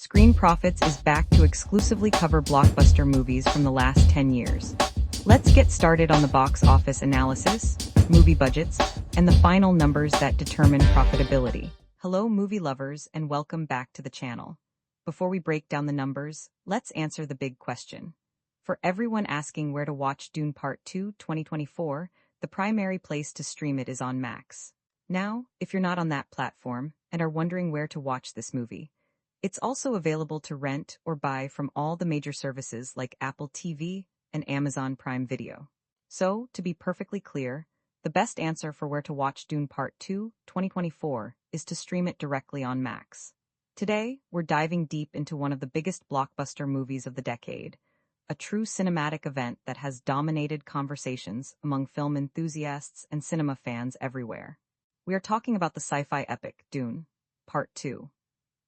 Screen Profits is back to exclusively cover blockbuster movies from the last 10 years. Let's get started on the box office analysis, movie budgets, and the final numbers that determine profitability. Hello movie lovers and welcome back to the channel. Before we break down the numbers, let's answer the big question. For everyone asking where to watch Dune Part 2 2024, the primary place to stream it is on Max. Now, if you're not on that platform and are wondering where to watch this movie, it's also available to rent or buy from all the major services like Apple TV and Amazon Prime Video. So, to be perfectly clear, the best answer for where to watch Dune Part 2 2024 is to stream it directly on Max. Today, we're diving deep into one of the biggest blockbuster movies of the decade, a true cinematic event that has dominated conversations among film enthusiasts and cinema fans everywhere. We are talking about the sci-fi epic Dune Part 2.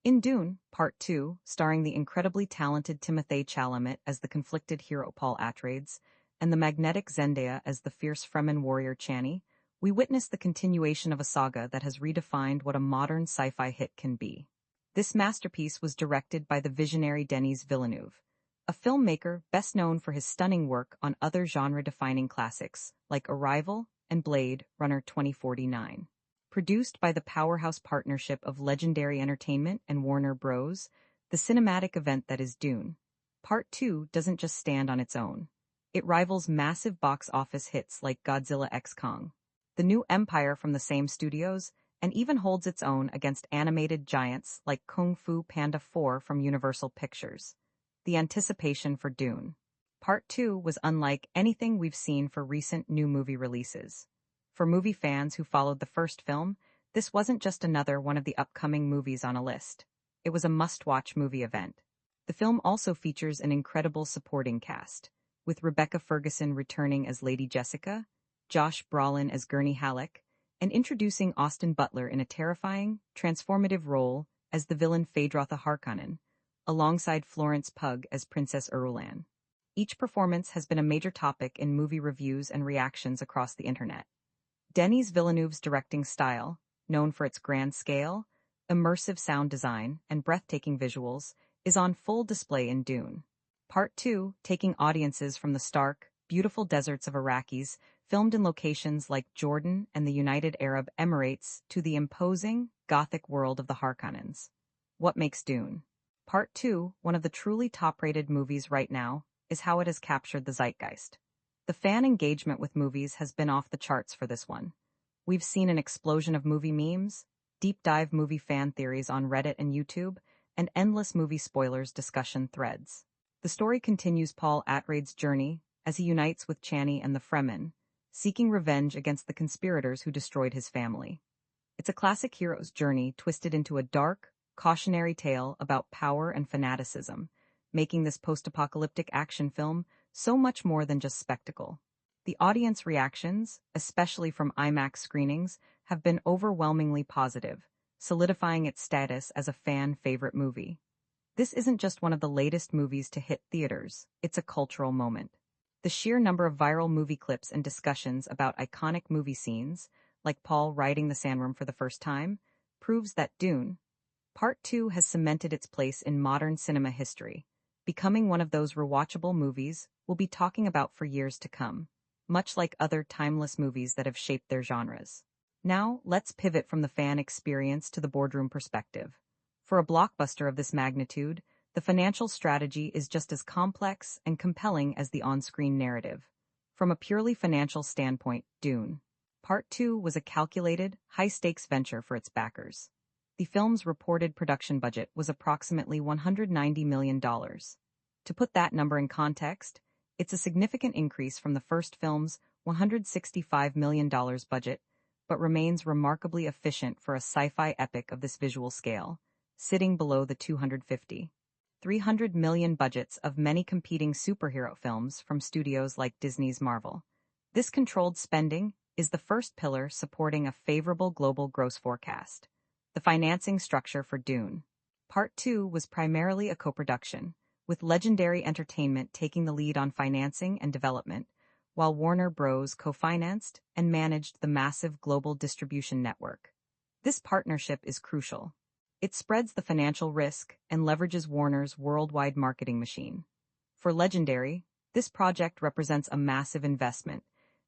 In Dune, Part 2, starring the incredibly talented Timothée Chalamet as the conflicted hero Paul Atreides, and the magnetic Zendaya as the fierce Fremen warrior Chani, we witness the continuation of a saga that has redefined what a modern sci-fi hit can be. This masterpiece was directed by the visionary Denis Villeneuve, a filmmaker best known for his stunning work on other genre-defining classics like Arrival and Blade Runner 2049. Produced by the powerhouse partnership of Legendary Entertainment and Warner Bros., the cinematic event that is Dune Part 2 doesn't just stand on its own. It rivals massive box office hits like Godzilla x Kong, The New Empire from the same studios, and even holds its own against animated giants like Kung Fu Panda 4 from Universal Pictures. The anticipation for Dune Part 2 was unlike anything we've seen for recent new movie releases. For movie fans who followed the first film, this wasn't just another one of the upcoming movies on a list. It was a must-watch movie event. The film also features an incredible supporting cast, with Rebecca Ferguson returning as Lady Jessica, Josh Brolin as Gurney Halleck, and introducing Austin Butler in a terrifying, transformative role as the villain feyd-rautha Harkonnen, alongside Florence Pugh as Princess Irulan. Each performance has been a major topic in movie reviews and reactions across the internet. Denis Villeneuve's directing style, known for its grand scale, immersive sound design, and breathtaking visuals, is on full display in Dune Part 2, taking audiences from the stark, beautiful deserts of Arrakis, filmed in locations like Jordan and the United Arab Emirates, to the imposing, Gothic world of the Harkonnens. What makes Dune Part 2 one of the truly top-rated movies right now is how it has captured the zeitgeist. The fan engagement with movies has been off the charts for this one. We've seen an explosion of movie memes, deep-dive movie fan theories on Reddit and YouTube, and endless movie spoilers discussion threads. The story continues Paul Atreides' journey as he unites with Chani and the Fremen, seeking revenge against the conspirators who destroyed his family. It's a classic hero's journey twisted into a dark, cautionary tale about power and fanaticism, making this post-apocalyptic action film so much more than just spectacle. The audience reactions, especially from IMAX screenings, have been overwhelmingly positive, solidifying its status as a fan-favorite movie. This isn't just one of the latest movies to hit theaters, it's a cultural moment. The sheer number of viral movie clips and discussions about iconic movie scenes, like Paul riding the sandworm for the first time, proves that Dune Part 2 has cemented its place in modern cinema history, becoming one of those rewatchable movies we'll be talking about for years to come, much like other timeless movies that have shaped their genres. Now, let's pivot from the fan experience to the boardroom perspective. For a blockbuster of this magnitude, the financial strategy is just as complex and compelling as the on-screen narrative. From a purely financial standpoint, Dune Part 2 was a calculated, high-stakes venture for its backers. The film's reported production budget was approximately $190 million. To put that number in context, it's a significant increase from the first film's $165 million budget, but remains remarkably efficient for a sci-fi epic of this visual scale, sitting below the $250–300 million budgets of many competing superhero films from studios like Disney's Marvel. This controlled spending is the first pillar supporting a favorable global gross forecast. The financing structure for Dune Part 2 was primarily a co-production, with Legendary Entertainment taking the lead on financing and development, while Warner Bros. Co-financed and managed the massive global distribution network. This partnership is crucial. It spreads the financial risk and leverages Warner's worldwide marketing machine. For Legendary, this project represents a massive investment,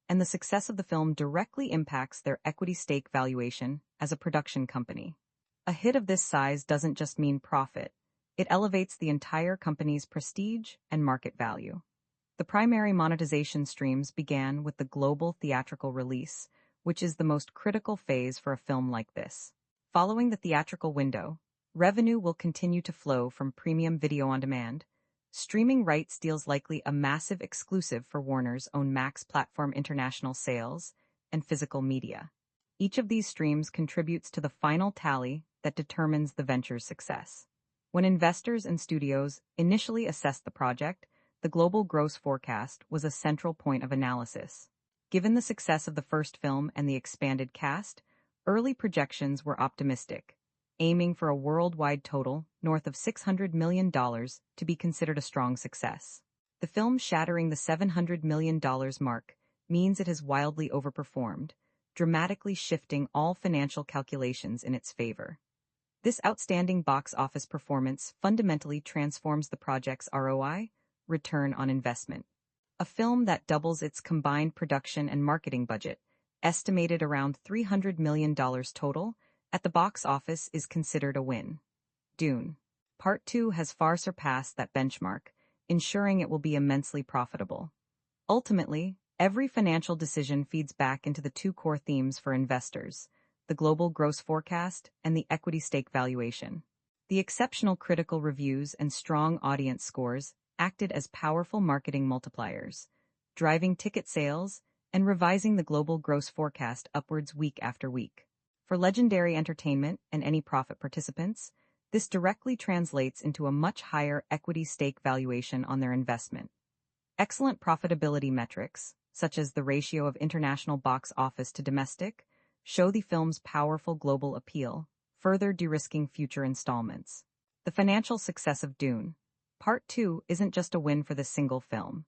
and the success of the film directly impacts their equity stake valuation as a production company. A hit of this size doesn't just mean profit, it elevates the entire company's prestige and market value. The primary monetization streams began with the global theatrical release, which is the most critical phase for a film like this. Following the theatrical window, revenue will continue to flow from premium video on demand. Streaming rights deals likely a massive exclusive for Warner's own Max platform international sales and physical media. Each of these streams contributes to the final tally that determines the venture's success. When investors and studios initially assessed the project, the global gross forecast was a central point of analysis. Given the success of the first film and the expanded cast, early projections were optimistic, aiming for a worldwide total north of $600 million to be considered a strong success. The film shattering the $700 million mark means it has wildly overperformed, dramatically shifting all financial calculations in its favor. This outstanding box office performance fundamentally transforms the project's ROI, return on investment. A film that doubles its combined production and marketing budget, estimated around $300 million total, at the box office is considered a win. Dune. Part 2 has far surpassed that benchmark, ensuring it will be immensely profitable. Ultimately, every financial decision feeds back into the two core themes for investors: the global gross forecast and the equity stake valuation. The exceptional critical reviews and strong audience scores acted as powerful marketing multipliers, driving ticket sales and revising the global gross forecast upwards week after week. For Legendary Entertainment and any profit participants, this directly translates into a much higher equity stake valuation on their investment. Excellent profitability metrics, such as the ratio of international box office to domestic, show the film's powerful global appeal, further de-risking future installments. The financial success of Dune. Part 2 isn't just a win for this single film.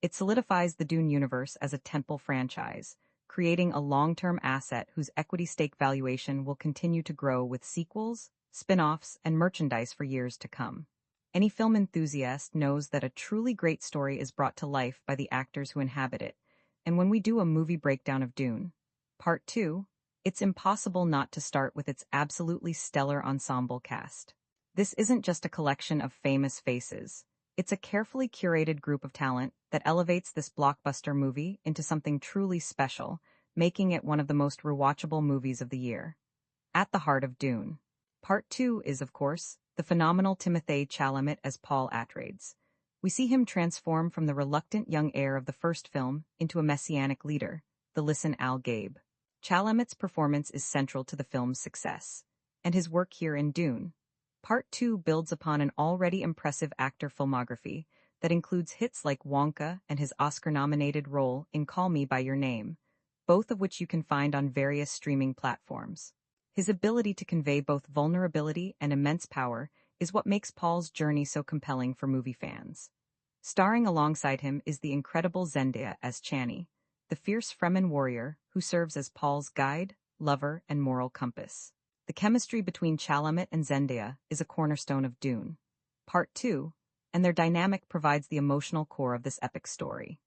It solidifies the Dune universe as a tentpole franchise, creating a long-term asset whose equity stake valuation will continue to grow with sequels, spin-offs, and merchandise for years to come. Any film enthusiast knows that a truly great story is brought to life by the actors who inhabit it, and when we do a movie breakdown of Dune, Part 2, it's impossible not to start with its absolutely stellar ensemble cast. This isn't just a collection of famous faces. It's a carefully curated group of talent that elevates this blockbuster movie into something truly special, making it one of the most rewatchable movies of the year. At the heart of Dune. Part 2 is, of course, the phenomenal Timothée Chalamet as Paul Atreides. We see him transform from the reluctant young heir of the first film into a messianic leader, the Lisan al-Gaib. Chalamet's performance is central to the film's success, and his work here in Dune. Part 2 builds upon an already impressive actor filmography that includes hits like Wonka and his Oscar-nominated role in Call Me by Your Name, both of which you can find on various streaming platforms. His ability to convey both vulnerability and immense power is what makes Paul's journey so compelling for movie fans. Starring alongside him is the incredible Zendaya as Chani, the fierce Fremen warrior who serves as Paul's guide, lover, and moral compass. The chemistry between Chalamet and Zendaya is a cornerstone of Dune. Part 2, and their dynamic provides the emotional core of this epic story.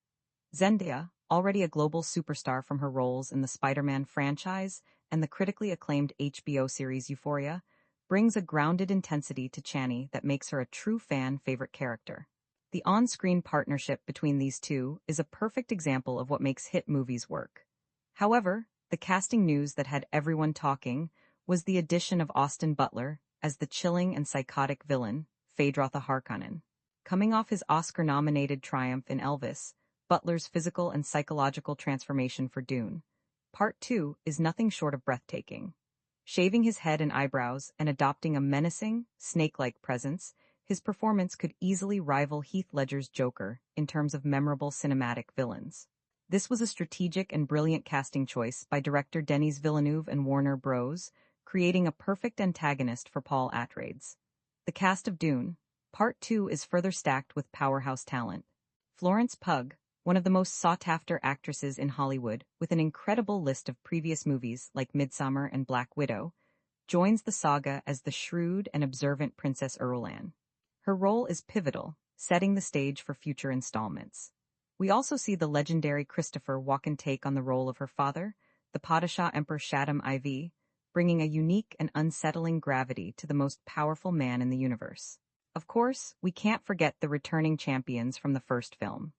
Zendaya, already a global superstar from her roles in the Spider-Man franchise and the critically acclaimed HBO series Euphoria, brings a grounded intensity to Chani that makes her a true fan-favorite character. The on-screen partnership between these two is a perfect example of what makes hit movies work. However, the casting news that had everyone talking was the addition of Austin Butler as the chilling and psychotic villain, feyd-rautha Harkonnen. Coming off his Oscar-nominated triumph in Elvis, Butler's physical and psychological transformation for Dune. Part 2 is nothing short of breathtaking. Shaving his head and eyebrows and adopting a menacing, snake-like presence, his performance could easily rival Heath Ledger's Joker in terms of memorable cinematic villains. This was a strategic and brilliant casting choice by director Denis Villeneuve and Warner Bros., creating a perfect antagonist for Paul Atreides. The cast of Dune, Part 2 is further stacked with powerhouse talent. Florence Pugh, one of the most sought-after actresses in Hollywood, with an incredible list of previous movies like Midsommar and Black Widow, joins the saga as the shrewd and observant Princess Irulan. Her role is pivotal, setting the stage for future installments. We also see the legendary Christopher Walken take on the role of her father, the Padishah Emperor Shaddam IV, bringing a unique and unsettling gravity to the most powerful man in the universe. Of course, we can't forget the returning champions from the first film.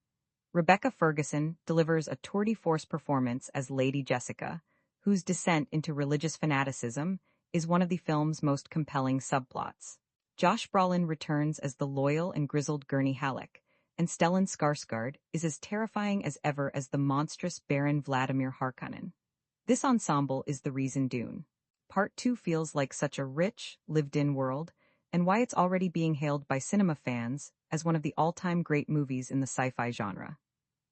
Rebecca Ferguson delivers a tour de force performance as Lady Jessica, whose descent into religious fanaticism is one of the film's most compelling subplots. Josh Brolin returns as the loyal and grizzled Gurney Halleck, and Stellan Skarsgård is as terrifying as ever as the monstrous Baron Vladimir Harkonnen. This ensemble is the reason Dune Part 2 feels like such a rich, lived-in world, and why it's already being hailed by cinema fans as one of the all-time great movies in the sci-fi genre.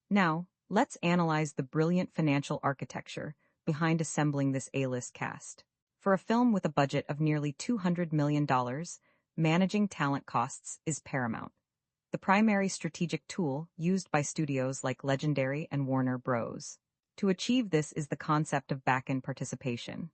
Now, let's analyze the brilliant financial architecture behind assembling this A-list cast. For a film with a budget of nearly $200 million, managing talent costs is paramount. The primary strategic tool used by studios like Legendary and Warner Bros. To achieve this is the concept of back-end participation.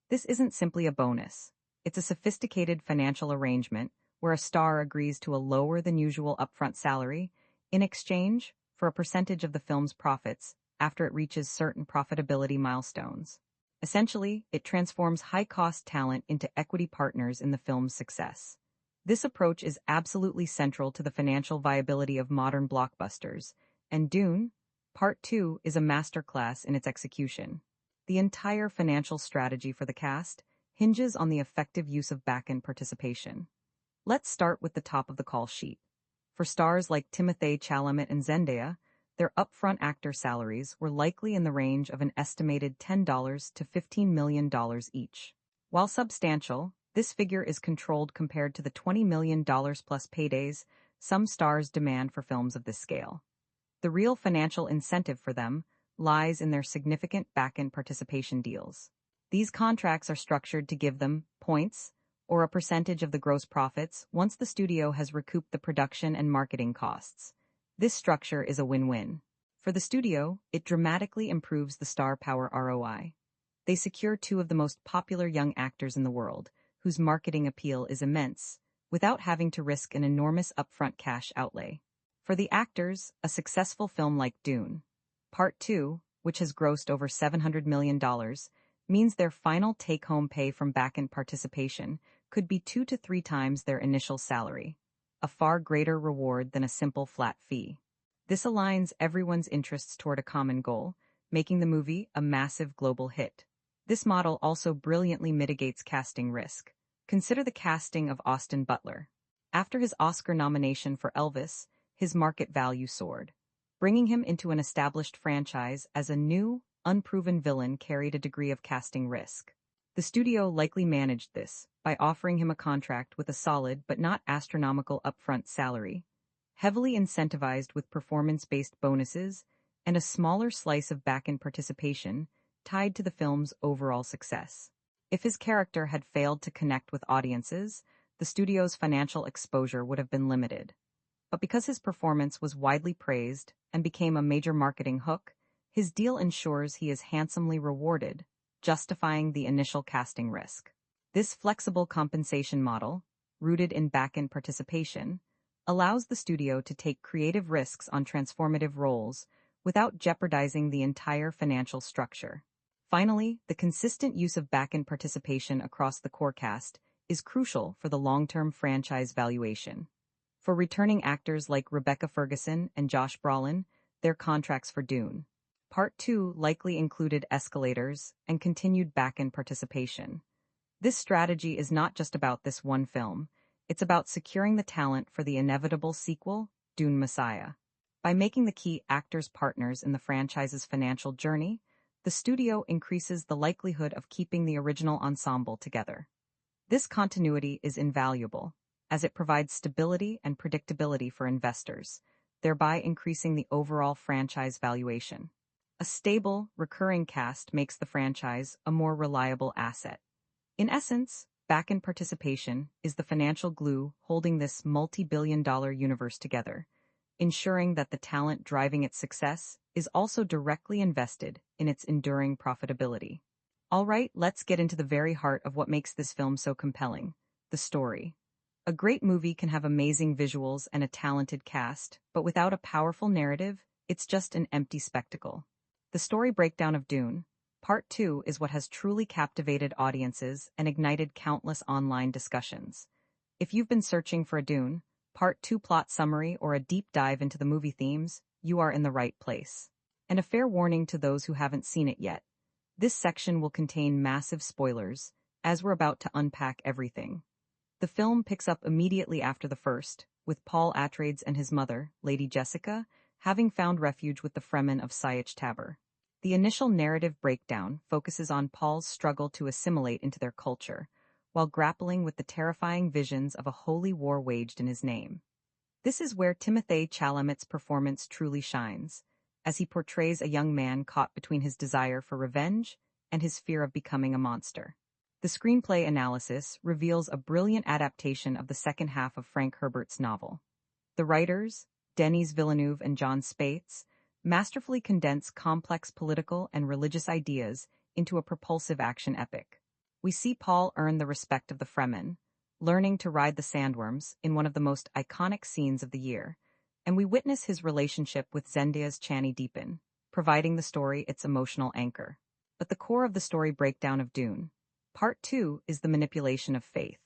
This isn't simply a bonus. It's a sophisticated financial arrangement where a star agrees to a lower than usual upfront salary in exchange for a percentage of the film's profits after it reaches certain profitability milestones. Essentially, it transforms high-cost talent into equity partners in the film's success. This approach is absolutely central to the financial viability of modern blockbusters, and Dune Part 2 is a masterclass in its execution. The entire financial strategy for the cast hinges on the effective use of back-end participation. Let's start with the top of the call sheet. For stars like Timothée Chalamet and Zendaya, their upfront actor salaries were likely in the range of an estimated $10 to $15 million each. While substantial, this figure is controlled compared to the $20 million plus paydays some stars demand for films of this scale. The real financial incentive for them lies in their significant back-end participation deals. These contracts are structured to give them points or a percentage of the gross profits once the studio has recouped the production and marketing costs. This structure is a win-win. For the studio, it dramatically improves the star power ROI. They secure two of the most popular young actors in the world, whose marketing appeal is immense, without having to risk an enormous upfront cash outlay. For the actors, a successful film like Dune Part 2, which has grossed over $700 million, means their final take-home pay from back-end participation could be 2 to 3 times their initial salary, a far greater reward than a simple flat fee. This aligns everyone's interests toward a common goal, making the movie a massive global hit. This model also brilliantly mitigates casting risk. Consider the casting of Austin Butler. After his Oscar nomination for Elvis, his market value soared. Bringing him into an established franchise as a new, unproven villain carried a degree of casting risk. The studio likely managed this by offering him a contract with a solid but not astronomical upfront salary, heavily incentivized with performance-based bonuses, and a smaller slice of back-end participation tied to the film's overall success. If his character had failed to connect with audiences, the studio's financial exposure would have been limited. But because his performance was widely praised and became a major marketing hook, his deal ensures he is handsomely rewarded, justifying the initial casting risk. This flexible compensation model, rooted in back-end participation, allows the studio to take creative risks on transformative roles without jeopardizing the entire financial structure. Finally, the consistent use of back-end participation across the core cast is crucial for the long-term franchise valuation. For returning actors like Rebecca Ferguson and Josh Brolin, their contracts for Dune Part 2 likely included escalators and continued back-end participation. This strategy is not just about this one film, it's about securing the talent for the inevitable sequel, Dune Messiah. By making the key actors partners in the franchise's financial journey, the studio increases the likelihood of keeping the original ensemble together. This continuity is invaluable, as it provides stability and predictability for investors, thereby increasing the overall franchise valuation. A stable, recurring cast makes the franchise a more reliable asset. In essence, back-end participation is the financial glue holding this multi-billion-dollar universe together, ensuring that the talent driving its success is also directly invested in its enduring profitability. Alright, let's get into the very heart of what makes this film so compelling: the story. A great movie can have amazing visuals and a talented cast, but without a powerful narrative, it's just an empty spectacle. The story breakdown of Dune, Part 2, is what has truly captivated audiences and ignited countless online discussions. If you've been searching for a Dune, Part 2 plot summary or a deep dive into the movie themes, you are in the right place. And a fair warning to those who haven't seen it yet: this section will contain massive spoilers, as we're about to unpack everything. The film picks up immediately after the first, with Paul Atreides and his mother, Lady Jessica, having found refuge with the Fremen of feyd-rautha. The initial narrative breakdown focuses on Paul's struggle to assimilate into their culture, while grappling with the terrifying visions of a holy war waged in his name. This is where Timothée Chalamet's performance truly shines, as he portrays a young man caught between his desire for revenge and his fear of becoming a monster. The screenplay analysis reveals a brilliant adaptation of the second half of Frank Herbert's novel. The writers, Denis Villeneuve and John Spaihts, masterfully condense complex political and religious ideas into a propulsive action epic. We see Paul earn the respect of the Fremen, learning to ride the sandworms in one of the most iconic scenes of the year, and we witness his relationship with Zendaya's Chani deepen, providing the story its emotional anchor. But the core of the story breakdown of Dune, Part 2, is the manipulation of faith.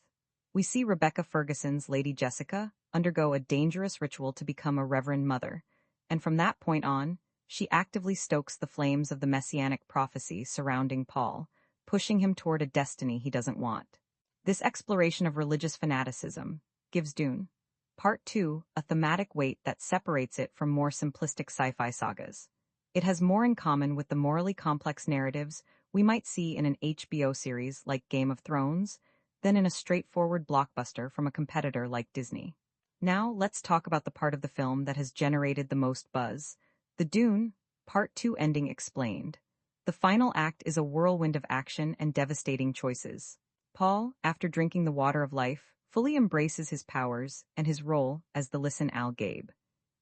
We see Rebecca Ferguson's Lady Jessica undergo a dangerous ritual to become a reverend mother, and from that point on, she actively stokes the flames of the messianic prophecy surrounding Paul, pushing him toward a destiny he doesn't want. This exploration of religious fanaticism gives Dune, Part 2, a thematic weight that separates it from more simplistic sci-fi sagas. It has more in common with the morally complex narratives we might see in an HBO series like Game of Thrones than in a straightforward blockbuster from a competitor like Disney. Now, let's talk about the part of the film that has generated the most buzz: the Dune, Part 2 ending explained. The final act is a whirlwind of action and devastating choices. Paul, after drinking the water of life, fully embraces his powers and his role as the Lisan al-Gaib.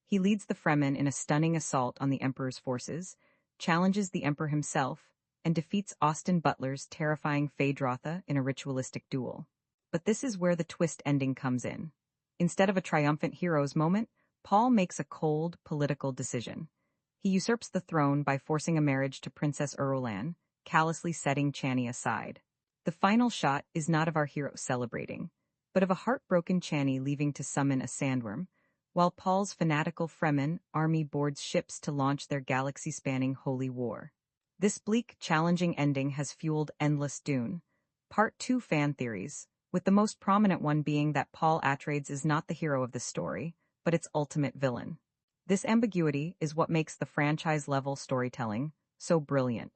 He leads the Fremen in a stunning assault on the Emperor's forces, challenges the Emperor himself, and defeats Austin Butler's terrifying feyd-rautha in a ritualistic duel. But this is where the twist ending comes in. Instead of a triumphant hero's moment, Paul makes a cold, political decision. He usurps the throne by forcing a marriage to Princess Irulan, callously setting Chani aside. The final shot is not of our hero celebrating, but of a heartbroken Chani leaving to summon a sandworm, while Paul's fanatical Fremen army boards ships to launch their galaxy-spanning holy war. This bleak, challenging ending has fueled endless Dune, Part 2 fan theories, with the most prominent one being that Paul Atreides is not the hero of the story, but its ultimate villain. This ambiguity is what makes the franchise-level storytelling so brilliant.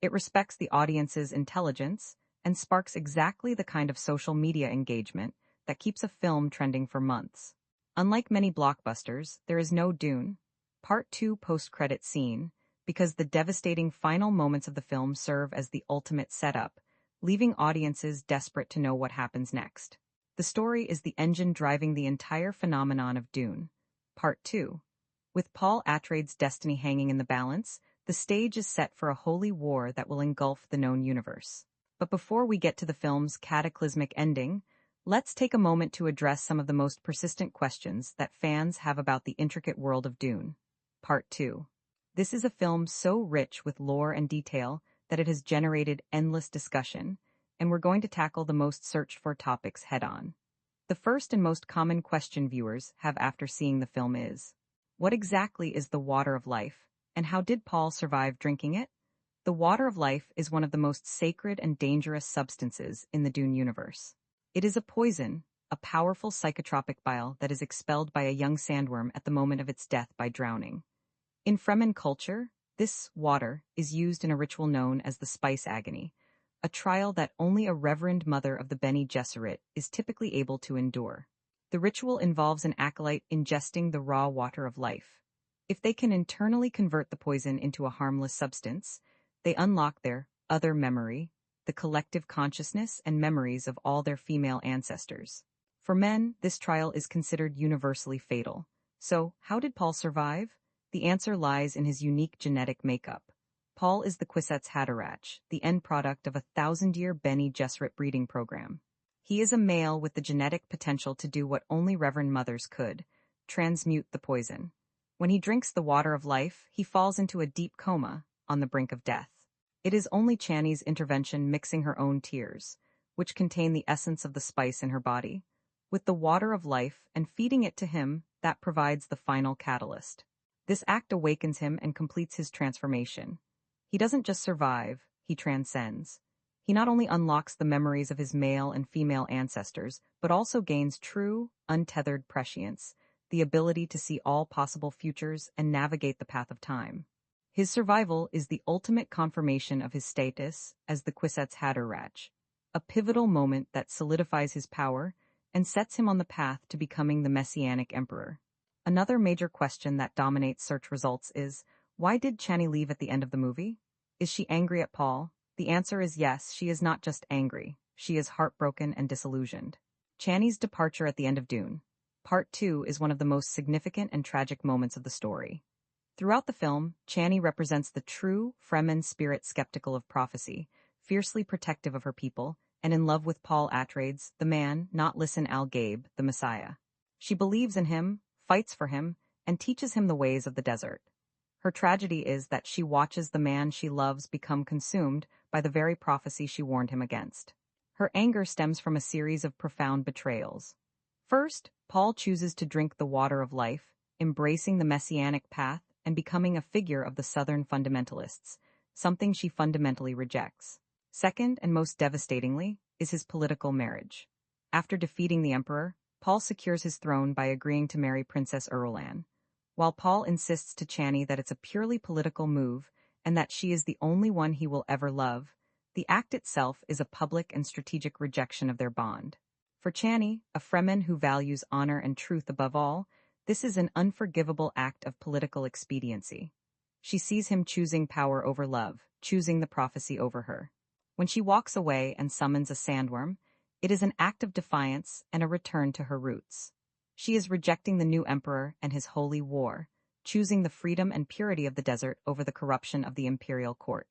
It respects the audience's intelligence and sparks exactly the kind of social media engagement that keeps a film trending for months. Unlike many blockbusters, there is no Dune, Part 2 post-credit scene, because the devastating final moments of the film serve as the ultimate setup, leaving audiences desperate to know what happens next. The story is the engine driving the entire phenomenon of Dune, Part 2. With Paul Atreides' destiny hanging in the balance, the stage is set for a holy war that will engulf the known universe. But before we get to the film's cataclysmic ending, let's take a moment to address some of the most persistent questions that fans have about the intricate world of Dune, Part 2. This is a film so rich with lore and detail that it has generated endless discussion, and we're going to tackle the most searched-for topics head-on. The first and most common question viewers have after seeing the film is: what exactly is the water of life, and how did Paul survive drinking it? The water of life is one of the most sacred and dangerous substances in the Dune universe. It is a poison, a powerful psychotropic bile that is expelled by a young sandworm at the moment of its death by drowning. In Fremen culture, this water is used in a ritual known as the Spice Agony, a trial that only a reverend mother of the Bene Gesserit is typically able to endure. The ritual involves an acolyte ingesting the raw water of life. If they can internally convert the poison into a harmless substance, they unlock their other memory, the collective consciousness and memories of all their female ancestors. For men, this trial is considered universally fatal. So, how did Paul survive? The answer lies in his unique genetic makeup. Paul is the Kwisatz Haderach, the end product of a thousand-year Bene Gesserit breeding program. He is a male with the genetic potential to do what only Reverend Mothers could, transmute the poison. When he drinks the water of life, he falls into a deep coma, on the brink of death. It is only Chani's intervention mixing her own tears, which contain the essence of the spice in her body, with the water of life and feeding it to him that provides the final catalyst. This act awakens him and completes his transformation. He doesn't just survive, he transcends. He not only unlocks the memories of his male and female ancestors, but also gains true, untethered prescience, the ability to see all possible futures and navigate the path of time. His survival is the ultimate confirmation of his status as the Kwisatz Haderach, a pivotal moment that solidifies his power and sets him on the path to becoming the Messianic Emperor. Another major question that dominates search results is, why did Chani leave at the end of the movie? Is she angry at Paul? The answer is yes, she is not just angry, she is heartbroken and disillusioned. Chani's departure at the end of Dune, Part 2, is one of the most significant and tragic moments of the story. Throughout the film, Chani represents the true Fremen spirit, skeptical of prophecy, fiercely protective of her people, and in love with Paul Atreides, the man, not Lisan al-Gaib, the Messiah. She believes in him, fights for him, and teaches him the ways of the desert. Her tragedy is that she watches the man she loves become consumed by the very prophecy she warned him against. Her anger stems from a series of profound betrayals. First, Paul chooses to drink the water of life, embracing the messianic path and becoming a figure of the Southern fundamentalists, something she fundamentally rejects. Second, and most devastatingly, is his political marriage. After defeating the emperor, Paul secures his throne by agreeing to marry Princess Irulan. While Paul insists to Chani that it's a purely political move and that she is the only one he will ever love, the act itself is a public and strategic rejection of their bond. For Chani, a Fremen who values honor and truth above all, this is an unforgivable act of political expediency. She sees him choosing power over love, choosing the prophecy over her. When she walks away and summons a sandworm, it is an act of defiance and a return to her roots. She is rejecting the new emperor and his holy war, choosing the freedom and purity of the desert over the corruption of the imperial court.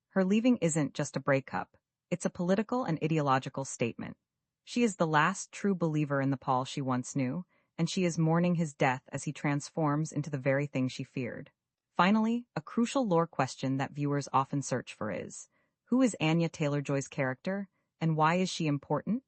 Her leaving isn't just a breakup, it's a political and ideological statement. She is the last true believer in the Paul she once knew, and she is mourning his death as he transforms into the very thing she feared. Finally, a crucial lore question that viewers often search for is, who is Anya Taylor-Joy's character, and why is she important?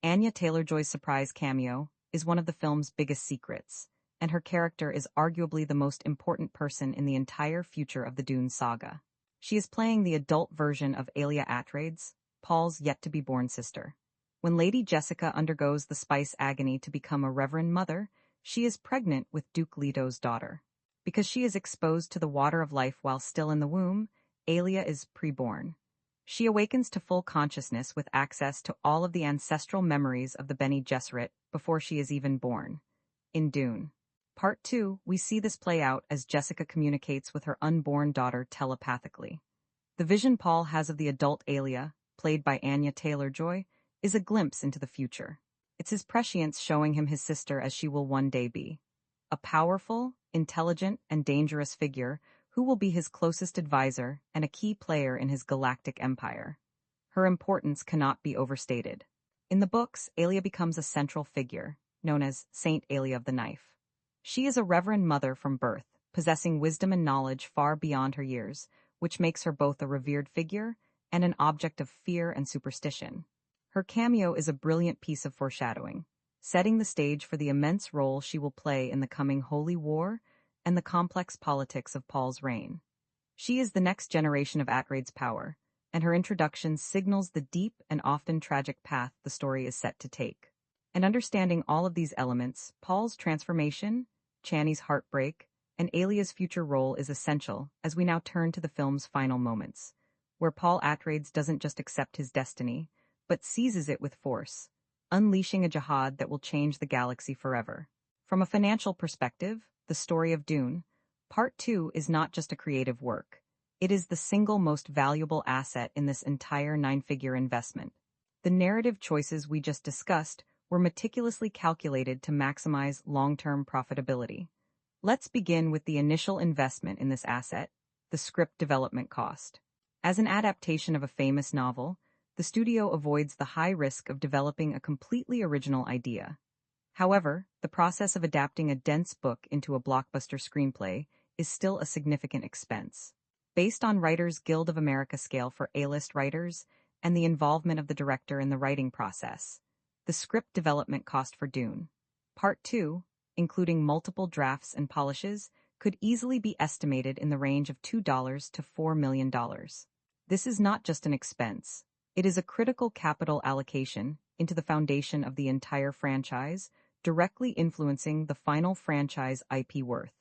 Anya Taylor-Joy's surprise cameo is one of the film's biggest secrets, and her character is arguably the most important person in the entire future of the Dune saga. She is playing the adult version of Alia Atreides, Paul's yet-to-be-born sister. When Lady Jessica undergoes the spice agony to become a Reverend Mother, she is pregnant with Duke Leto's daughter. Because she is exposed to the water of life while still in the womb, Alia is preborn. She awakens to full consciousness with access to all of the ancestral memories of the Bene Gesserit before she is even born. In Dune, Part 2, we see this play out as Jessica communicates with her unborn daughter telepathically. The vision Paul has of the adult Alia, played by Anya Taylor-Joy, is a glimpse into the future. It's his prescience showing him his sister as she will one day be. A powerful, intelligent, and dangerous figure who will be his closest advisor and a key player in his galactic empire. Her importance cannot be overstated. In the books, Alia becomes a central figure, known as Saint Alia of the Knife. She is a Reverend Mother from birth, possessing wisdom and knowledge far beyond her years, which makes her both a revered figure and an object of fear and superstition. Her cameo is a brilliant piece of foreshadowing, setting the stage for the immense role she will play in the coming Holy War and the complex politics of Paul's reign. She is the next generation of Atreides power, and her introduction signals the deep and often tragic path the story is set to take. And understanding all of these elements, Paul's transformation, Chani's heartbreak, and Alia's future role is essential as we now turn to the film's final moments, where Paul Atreides doesn't just accept his destiny, but seizes it with force, unleashing a jihad that will change the galaxy forever. From a financial perspective, the story of Dune, Part 2 is not just a creative work. It is the single most valuable asset in this entire nine-figure investment. The narrative choices we just discussed were meticulously calculated to maximize long-term profitability. Let's begin with the initial investment in this asset, the script development cost. As an adaptation of a famous novel, the studio avoids the high risk of developing a completely original idea. However, the process of adapting a dense book into a blockbuster screenplay is still a significant expense. Based on Writers Guild of America scale for A-list writers and the involvement of the director in the writing process, the script development cost for Dune, Part 2, including multiple drafts and polishes, could easily be estimated in the range of $2 to $4 million. This is not just an expense. It is a critical capital allocation into the foundation of the entire franchise, directly influencing the final franchise IP worth.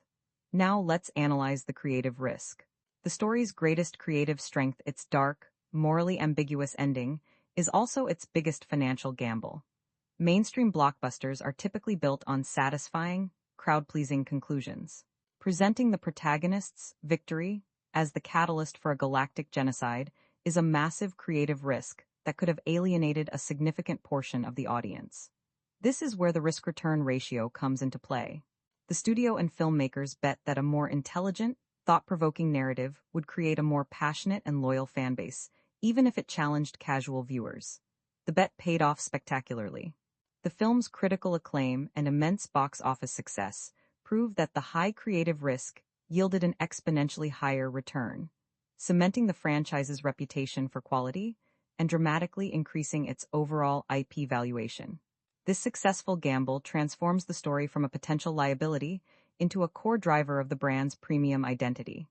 Now let's analyze the creative risk. The story's greatest creative strength, its dark, morally ambiguous ending, is also its biggest financial gamble. Mainstream blockbusters are typically built on satisfying, crowd-pleasing conclusions. Presenting the protagonist's victory as the catalyst for a galactic genocide is a massive creative risk that could have alienated a significant portion of the audience. This is where the risk-return ratio comes into play. The studio and filmmakers bet that a more intelligent, thought-provoking narrative would create a more passionate and loyal fanbase, even if it challenged casual viewers. The bet paid off spectacularly. The film's critical acclaim and immense box office success prove that the high creative risk yielded an exponentially higher return, cementing the franchise's reputation for quality and dramatically increasing its overall IP valuation. This successful gamble transforms the story from a potential liability into a core driver of the brand's premium identity.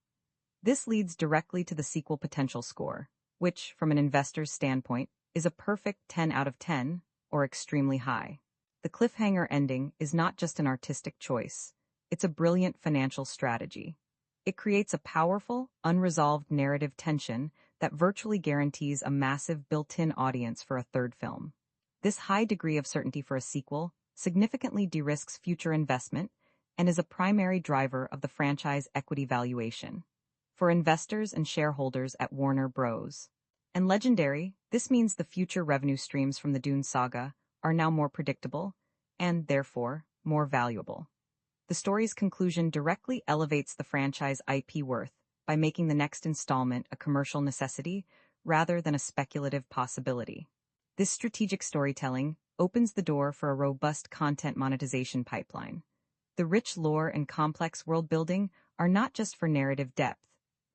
This leads directly to the sequel potential score, which, from an investor's standpoint, is a perfect 10 out of 10, or extremely high. The cliffhanger ending is not just an artistic choice, it's a brilliant financial strategy. It creates a powerful, unresolved narrative tension that virtually guarantees a massive built-in audience for a third film. This high degree of certainty for a sequel significantly de-risks future investment and is a primary driver of the franchise equity valuation. For investors and shareholders at Warner Bros. And Legendary, this means the future revenue streams from the Dune saga are now more predictable and, therefore, more valuable. The story's conclusion directly elevates the franchise IP worth by making the next installment a commercial necessity rather than a speculative possibility. This strategic storytelling opens the door for a robust content monetization pipeline. The rich lore and complex world-building are not just for narrative depth,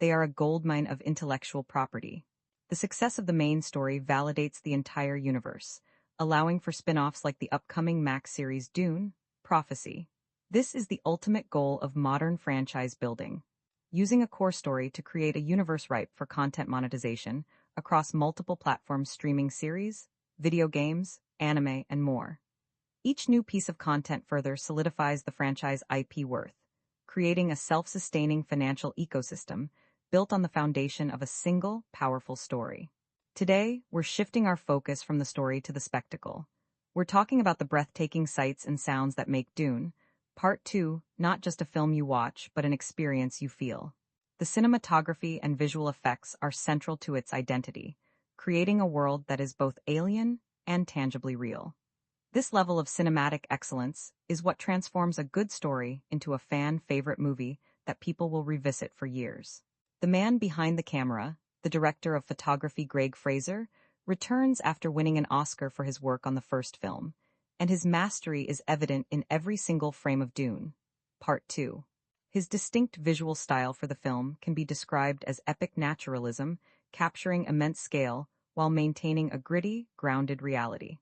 they are a goldmine of intellectual property. The success of the main story validates the entire universe, allowing for spin-offs like the upcoming Max series Dune, Prophecy. This is the ultimate goal of modern franchise building, using a core story to create a universe ripe for content monetization across multiple platforms, streaming series, video games, anime, and more. Each new piece of content further solidifies the franchise IP worth, creating a self-sustaining financial ecosystem built on the foundation of a single, powerful story. Today, we're shifting our focus from the story to the spectacle. We're talking about the breathtaking sights and sounds that make Dune, Part 2, not just a film you watch, but an experience you feel. The cinematography and visual effects are central to its identity, creating a world that is both alien and tangibly real. This level of cinematic excellence is what transforms a good story into a fan-favorite movie that people will revisit for years. The man behind the camera, the director of photography Greg Fraser, returns after winning an Oscar for his work on the first film, and his mastery is evident in every single frame of Dune, Part 2. His distinct visual style for the film can be described as epic naturalism, capturing immense scale while maintaining a gritty, grounded reality.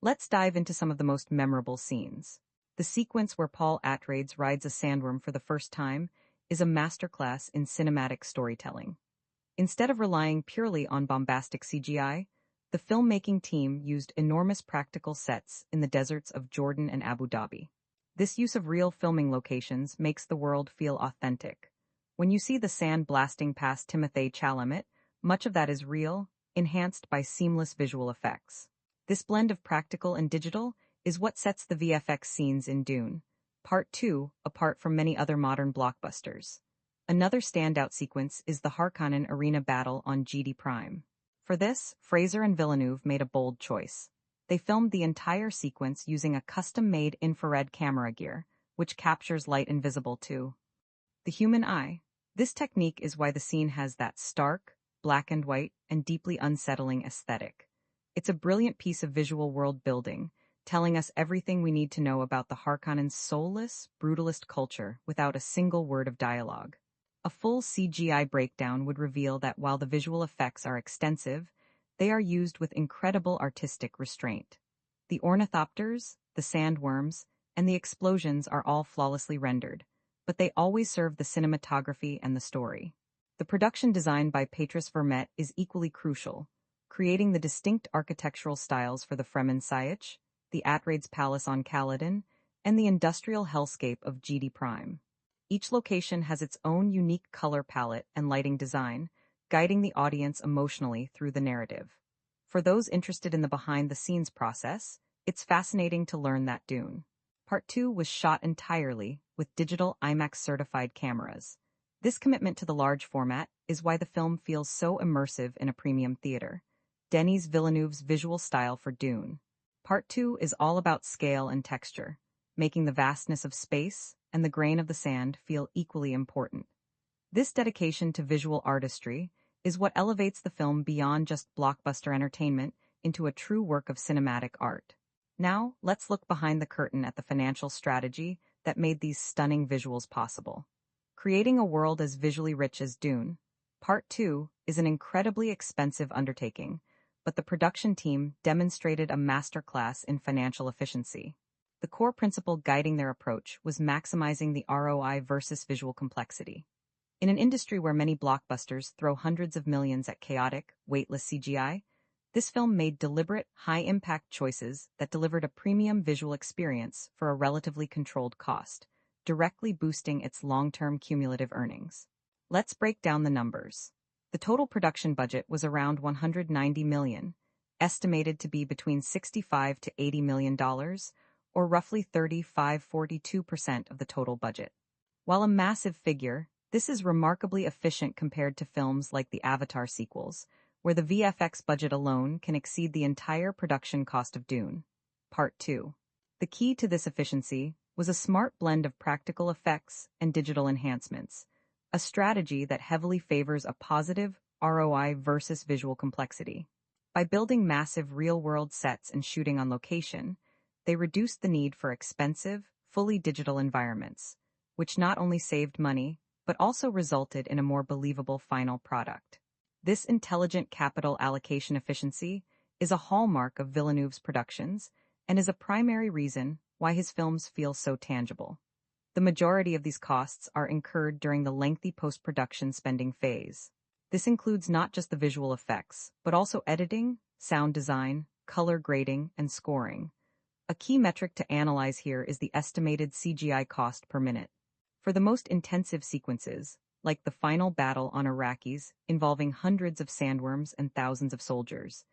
Let's dive into some of the most memorable scenes. The sequence where Paul Atreides rides a sandworm for the first time is a masterclass in cinematic storytelling. Instead of relying purely on bombastic CGI, the filmmaking team used enormous practical sets in the deserts of Jordan and Abu Dhabi. This use of real filming locations makes the world feel authentic. When you see the sand blasting past Timothée Chalamet, much of that is real, enhanced by seamless visual effects. This blend of practical and digital is what sets the VFX scenes in Dune, Part 2, apart from many other modern blockbusters. Another standout sequence is the Harkonnen arena battle on GD Prime. For this, Fraser and Villeneuve made a bold choice. They filmed the entire sequence using a custom-made infrared camera gear, which captures light invisible to the human eye. This technique is why the scene has that stark, black and white, and deeply unsettling aesthetic. It's a brilliant piece of visual world building, telling us everything we need to know about the Harkonnens' soulless, brutalist culture without a single word of dialogue. A full CGI breakdown would reveal that while the visual effects are extensive, they are used with incredible artistic restraint. The ornithopters, the sandworms, and the explosions are all flawlessly rendered, but they always serve the cinematography and the story. The production design by Petrus Vermette is equally crucial, creating the distinct architectural styles for the Fremen Sietch, the Atreides Palace on Caladan, and the industrial hellscape of GD Prime. Each location has its own unique color palette and lighting design, guiding the audience emotionally through the narrative. For those interested in the behind-the-scenes process, it's fascinating to learn that Dune. Part 2 was shot entirely with digital IMAX-certified cameras. This commitment to the large format is why the film feels so immersive in a premium theater. Denis Villeneuve's visual style for Dune. Part 2 is all about scale and texture, making the vastness of space and the grain of the sand feel equally important. This dedication to visual artistry is what elevates the film beyond just blockbuster entertainment into a true work of cinematic art. Now, let's look behind the curtain at the financial strategy that made these stunning visuals possible. Creating a world as visually rich as Dune, Part 2 is an incredibly expensive undertaking, but the production team demonstrated a masterclass in financial efficiency. The core principle guiding their approach was maximizing the ROI versus visual complexity. In an industry where many blockbusters throw hundreds of millions at chaotic, weightless CGI, this film made deliberate, high-impact choices that delivered a premium visual experience for a relatively controlled cost, directly boosting its long-term cumulative earnings. Let's break down the numbers. The total production budget was around $190 million, estimated to be between $65 to $80 million, or roughly 35–42% of the total budget. While a massive figure, this is remarkably efficient compared to films like the Avatar sequels, where the VFX budget alone can exceed the entire production cost of Dune. Part 2. The key to this efficiency was a smart blend of practical effects and digital enhancements, a strategy that heavily favors a positive ROI versus visual complexity. By building massive real-world sets and shooting on location, they reduced the need for expensive, fully digital environments, which not only saved money, but also resulted in a more believable final product. This intelligent capital allocation efficiency is a hallmark of Villeneuve's productions and is a primary reason why his films feel so tangible. The majority of these costs are incurred during the lengthy post-production spending phase. This includes not just the visual effects, but also editing, sound design, color grading, and scoring. A key metric to analyze here is the estimated CGI cost per minute. For the most intensive sequences, like the final battle on Arrakis involving hundreds of sandworms and thousands of soldiers,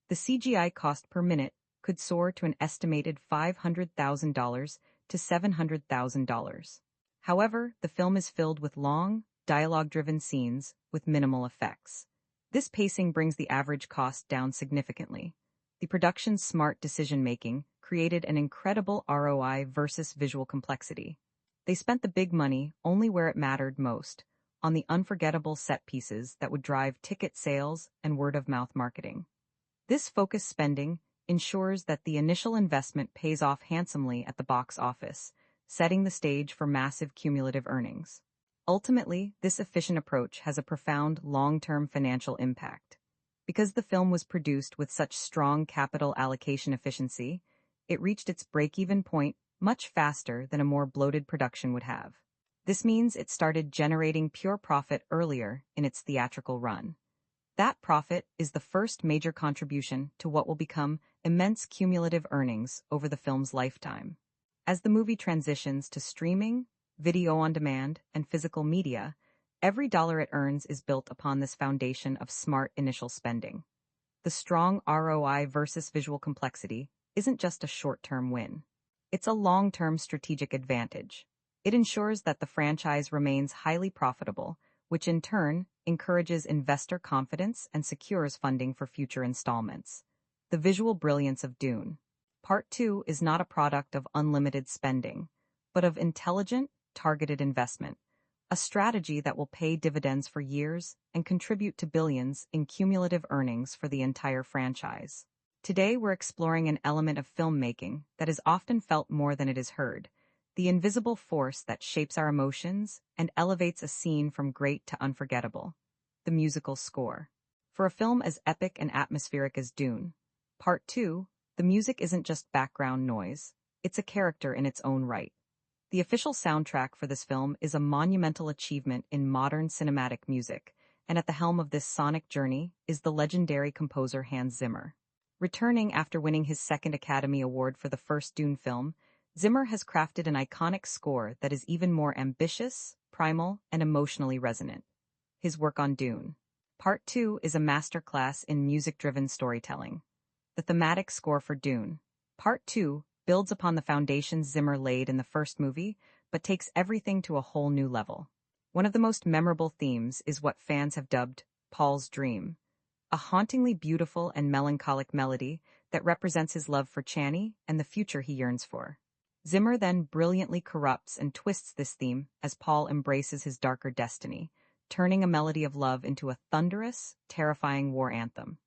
the CGI cost per minute could soar to an estimated $500,000 to $700,000. However, the film is filled with long, dialogue-driven scenes with minimal effects. This pacing brings the average cost down significantly. The production's smart decision-making created an incredible ROI versus visual complexity. They spent the big money only where it mattered most, on the unforgettable set pieces that would drive ticket sales and word-of-mouth marketing. This focused spending ensures that the initial investment pays off handsomely at the box office, setting the stage for massive cumulative earnings. Ultimately, this efficient approach has a profound long-term financial impact. Because the film was produced with such strong capital allocation efficiency, it reached its break-even point much faster than a more bloated production would have. This means it started generating pure profit earlier in its theatrical run. That profit is the first major contribution to what will become immense cumulative earnings over the film's lifetime. As the movie transitions to streaming, video on demand, and physical media, every dollar it earns is built upon this foundation of smart initial spending. The strong ROI versus visual complexity isn't just a short-term win. It's a long-term strategic advantage. It ensures that the franchise remains highly profitable, which in turn encourages investor confidence and secures funding for future installments. The visual brilliance of Dune. Part 2 is not a product of unlimited spending, but of intelligent, targeted investment, a strategy that will pay dividends for years and contribute to billions in cumulative earnings for the entire franchise. Today we're exploring an element of filmmaking that is often felt more than it is heard, the invisible force that shapes our emotions and elevates a scene from great to unforgettable, the musical score. For a film as epic and atmospheric as Dune, Part 2, the music isn't just background noise, it's a character in its own right. The official soundtrack for this film is a monumental achievement in modern cinematic music, and at the helm of this sonic journey is the legendary composer Hans Zimmer. Returning after winning his second Academy Award for the first Dune film, Zimmer has crafted an iconic score that is even more ambitious, primal, and emotionally resonant. His work on Dune. Part 2 is a masterclass in music-driven storytelling. The thematic score for Dune. Part 2 builds upon the foundations Zimmer laid in the first movie, but takes everything to a whole new level. One of the most memorable themes is what fans have dubbed Paul's Dream, a hauntingly beautiful and melancholic melody that represents his love for Chani and the future he yearns for. Zimmer then brilliantly corrupts and twists this theme as Paul embraces his darker destiny, turning a melody of love into a thunderous, terrifying war anthem.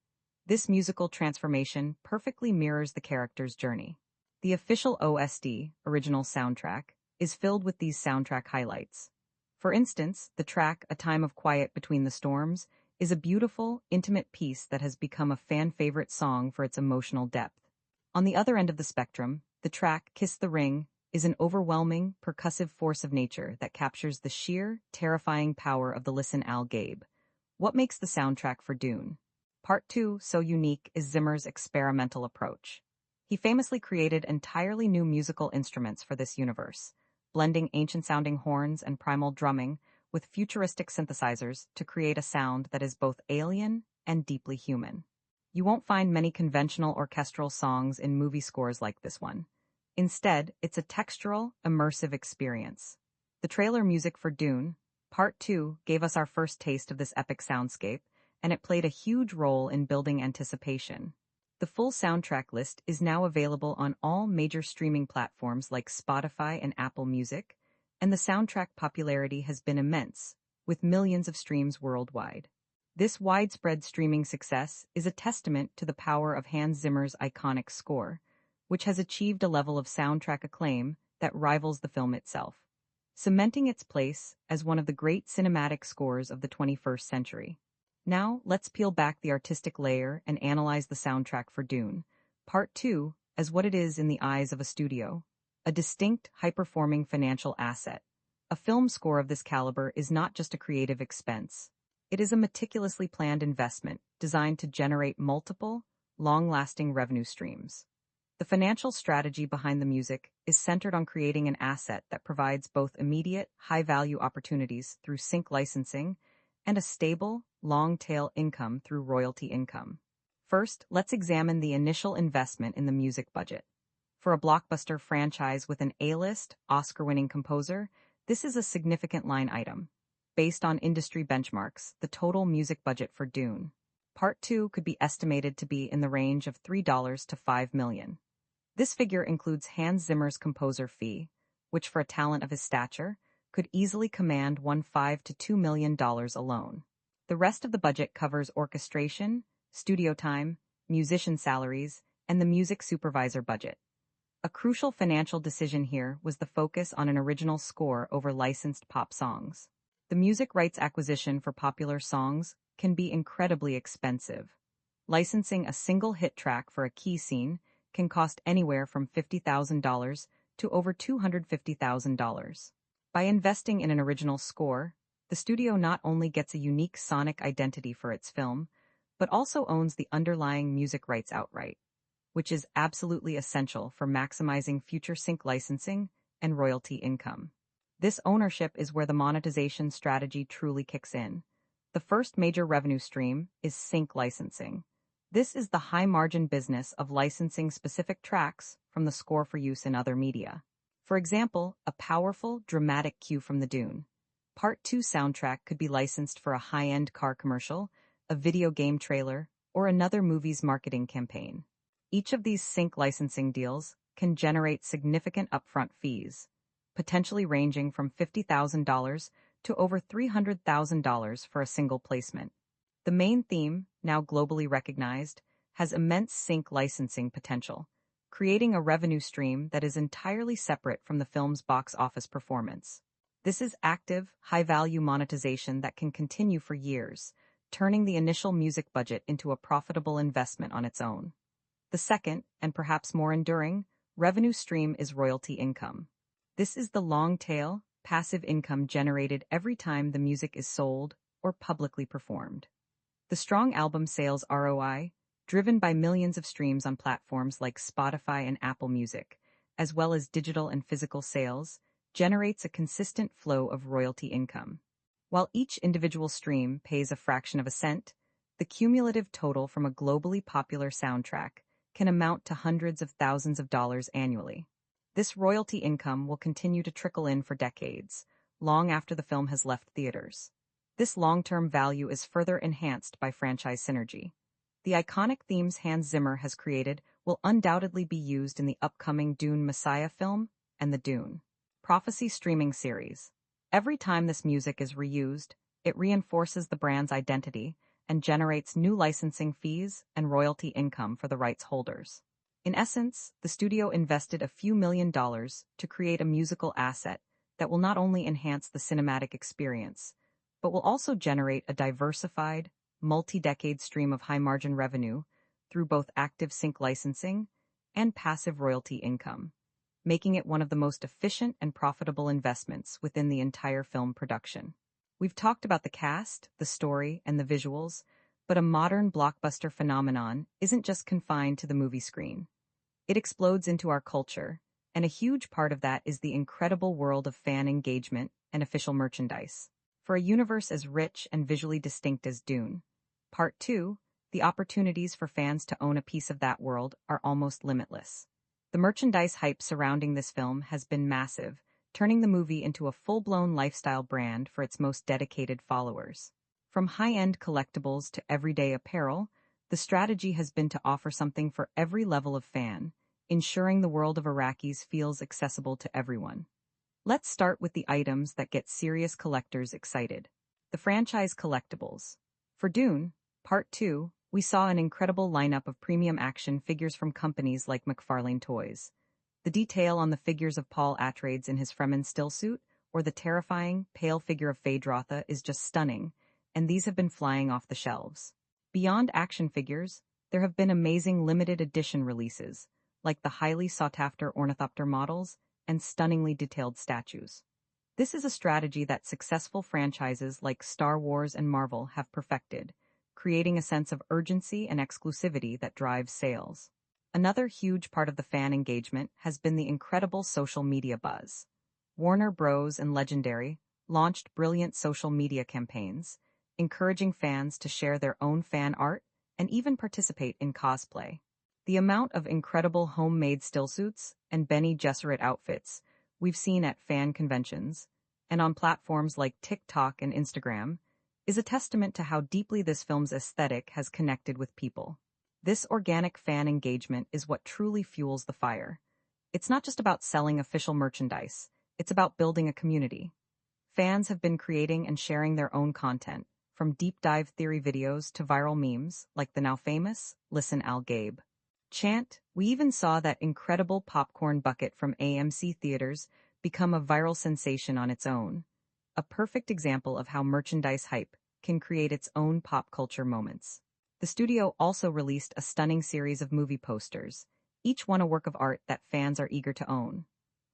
This musical transformation perfectly mirrors the character's journey. The official OST, original soundtrack, is filled with these soundtrack highlights. For instance, the track A Time of Quiet Between the Storms is a beautiful, intimate piece that has become a fan-favorite song for its emotional depth. On the other end of the spectrum, the track Kiss the Ring is an overwhelming, percussive force of nature that captures the sheer, terrifying power of the Listen Al Gabe. What makes the soundtrack for Dune? Part 2 so unique is Zimmer's experimental approach. He famously created entirely new musical instruments for this universe, blending ancient-sounding horns and primal drumming with futuristic synthesizers to create a sound that is both alien and deeply human. You won't find many conventional orchestral songs in movie scores like this one. Instead, it's a textural, immersive experience. The trailer music for Dune, Part 2, gave us our first taste of this epic soundscape, and it played a huge role in building anticipation. The full soundtrack list is now available on all major streaming platforms like Spotify and Apple Music, and the soundtrack popularity has been immense, with millions of streams worldwide. This widespread streaming success is a testament to the power of Hans Zimmer's iconic score, which has achieved a level of soundtrack acclaim that rivals the film itself, cementing its place as one of the great cinematic scores of the 21st century. Now, let's peel back the artistic layer and analyze the soundtrack for Dune, Part 2, as what it is in the eyes of a studio, a distinct, high-performing financial asset. A film score of this caliber is not just a creative expense. It is a meticulously planned investment designed to generate multiple, long-lasting revenue streams. The financial strategy behind the music is centered on creating an asset that provides both immediate, high-value opportunities through sync licensing and a stable, long-tail income through royalty income. First, let's examine the initial investment in the music budget. For a blockbuster franchise with an A-list, Oscar-winning composer, this is a significant line item. Based on industry benchmarks, the total music budget for Dune, Part 2 could be estimated to be in the range of $3 to $5 million. This figure includes Hans Zimmer's composer fee, which for a talent of his stature, could easily command $1.5 to $2 million alone. The rest of the budget covers orchestration, studio time, musician salaries, and the music supervisor budget. A crucial financial decision here was the focus on an original score over licensed pop songs. The music rights acquisition for popular songs can be incredibly expensive. Licensing a single hit track for a key scene can cost anywhere from $50,000 to over $250,000. By investing in an original score, the studio not only gets a unique sonic identity for its film, but also owns the underlying music rights outright, which is absolutely essential for maximizing future sync licensing and royalty income. This ownership is where the monetization strategy truly kicks in. The first major revenue stream is sync licensing. This is the high-margin business of licensing specific tracks from the score for use in other media. For example, a powerful, dramatic cue from the Dune, Part 2 soundtrack could be licensed for a high-end car commercial, a video game trailer, or another movie's marketing campaign. Each of these sync licensing deals can generate significant upfront fees, potentially ranging from $50,000 to over $300,000 for a single placement. The main theme, now globally recognized, has immense sync licensing potential, creating a revenue stream that is entirely separate from the film's box office performance. This is active, high-value monetization that can continue for years, turning the initial music budget into a profitable investment on its own. The second, and perhaps more enduring, revenue stream is royalty income. This is the long-tail, passive income generated every time the music is sold or publicly performed. The strong album sales ROI, driven by millions of streams on platforms like Spotify and Apple Music, as well as digital and physical sales, generates a consistent flow of royalty income. While each individual stream pays a fraction of a cent, the cumulative total from a globally popular soundtrack can amount to hundreds of thousands of dollars annually. This royalty income will continue to trickle in for decades, long after the film has left theaters. This long-term value is further enhanced by franchise synergy. The iconic themes Hans Zimmer has created will undoubtedly be used in the upcoming Dune Messiah film and the Dune Prophecy streaming series. Every time this music is reused, it reinforces the brand's identity and generates new licensing fees and royalty income for the rights holders. In essence, the studio invested a few $1,000,000 to create a musical asset that will not only enhance the cinematic experience, but will also generate a diversified, multi-decade stream of high-margin revenue through both active sync licensing and passive royalty income, making it one of the most efficient and profitable investments within the entire film production. We've talked about the cast, the story, and the visuals, but a modern blockbuster phenomenon isn't just confined to the movie screen. It explodes into our culture, and a huge part of that is the incredible world of fan engagement and official merchandise. For a universe as rich and visually distinct as Dune, Part 2, the opportunities for fans to own a piece of that world are almost limitless. The merchandise hype surrounding this film has been massive, turning the movie into a full-blown lifestyle brand for its most dedicated followers. From high-end collectibles to everyday apparel, the strategy has been to offer something for every level of fan, ensuring the world of Arrakis feels accessible to everyone. Let's start with the items that get serious collectors excited. The franchise collectibles. For Dune, Part 2, we saw an incredible lineup of premium action figures from companies like McFarlane Toys. The detail on the figures of Paul Atreides in his Fremen stillsuit, or the terrifying, pale figure of feyd-rautha is just stunning, and these have been flying off the shelves. Beyond action figures, there have been amazing limited edition releases, like the highly sought-after ornithopter models and stunningly detailed statues. This is a strategy that successful franchises like Star Wars and Marvel have perfected, creating a sense of urgency and exclusivity that drives sales. Another huge part of the fan engagement has been the incredible social media buzz. Warner Bros. And Legendary launched brilliant social media campaigns, encouraging fans to share their own fan art and even participate in cosplay. The amount of incredible homemade stillsuits and Bene Gesserit outfits we've seen at fan conventions and on platforms like TikTok and Instagram is a testament to how deeply this film's aesthetic has connected with people. This organic fan engagement is what truly fuels the fire. It's not just about selling official merchandise, it's about building a community. Fans have been creating and sharing their own content, from deep dive theory videos to viral memes like the now famous Listen Al Gabe chant. We even saw that incredible popcorn bucket from AMC theaters become a viral sensation on its own. A perfect example of how merchandise hype can create its own pop culture moments. The studio also released a stunning series of movie posters, each one a work of art that fans are eager to own.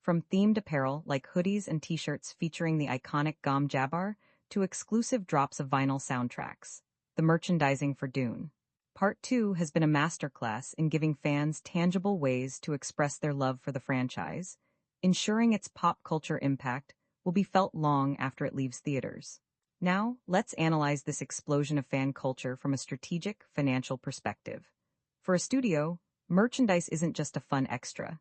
From themed apparel like hoodies and t-shirts featuring the iconic Gom Jabbar to exclusive drops of vinyl soundtracks, the merchandising for Dune Part 2 has been a masterclass in giving fans tangible ways to express their love for the franchise, ensuring its pop culture impact will be felt long after it leaves theaters. Now, let's analyze this explosion of fan culture from a strategic, financial perspective. For a studio, merchandise isn't just a fun extra.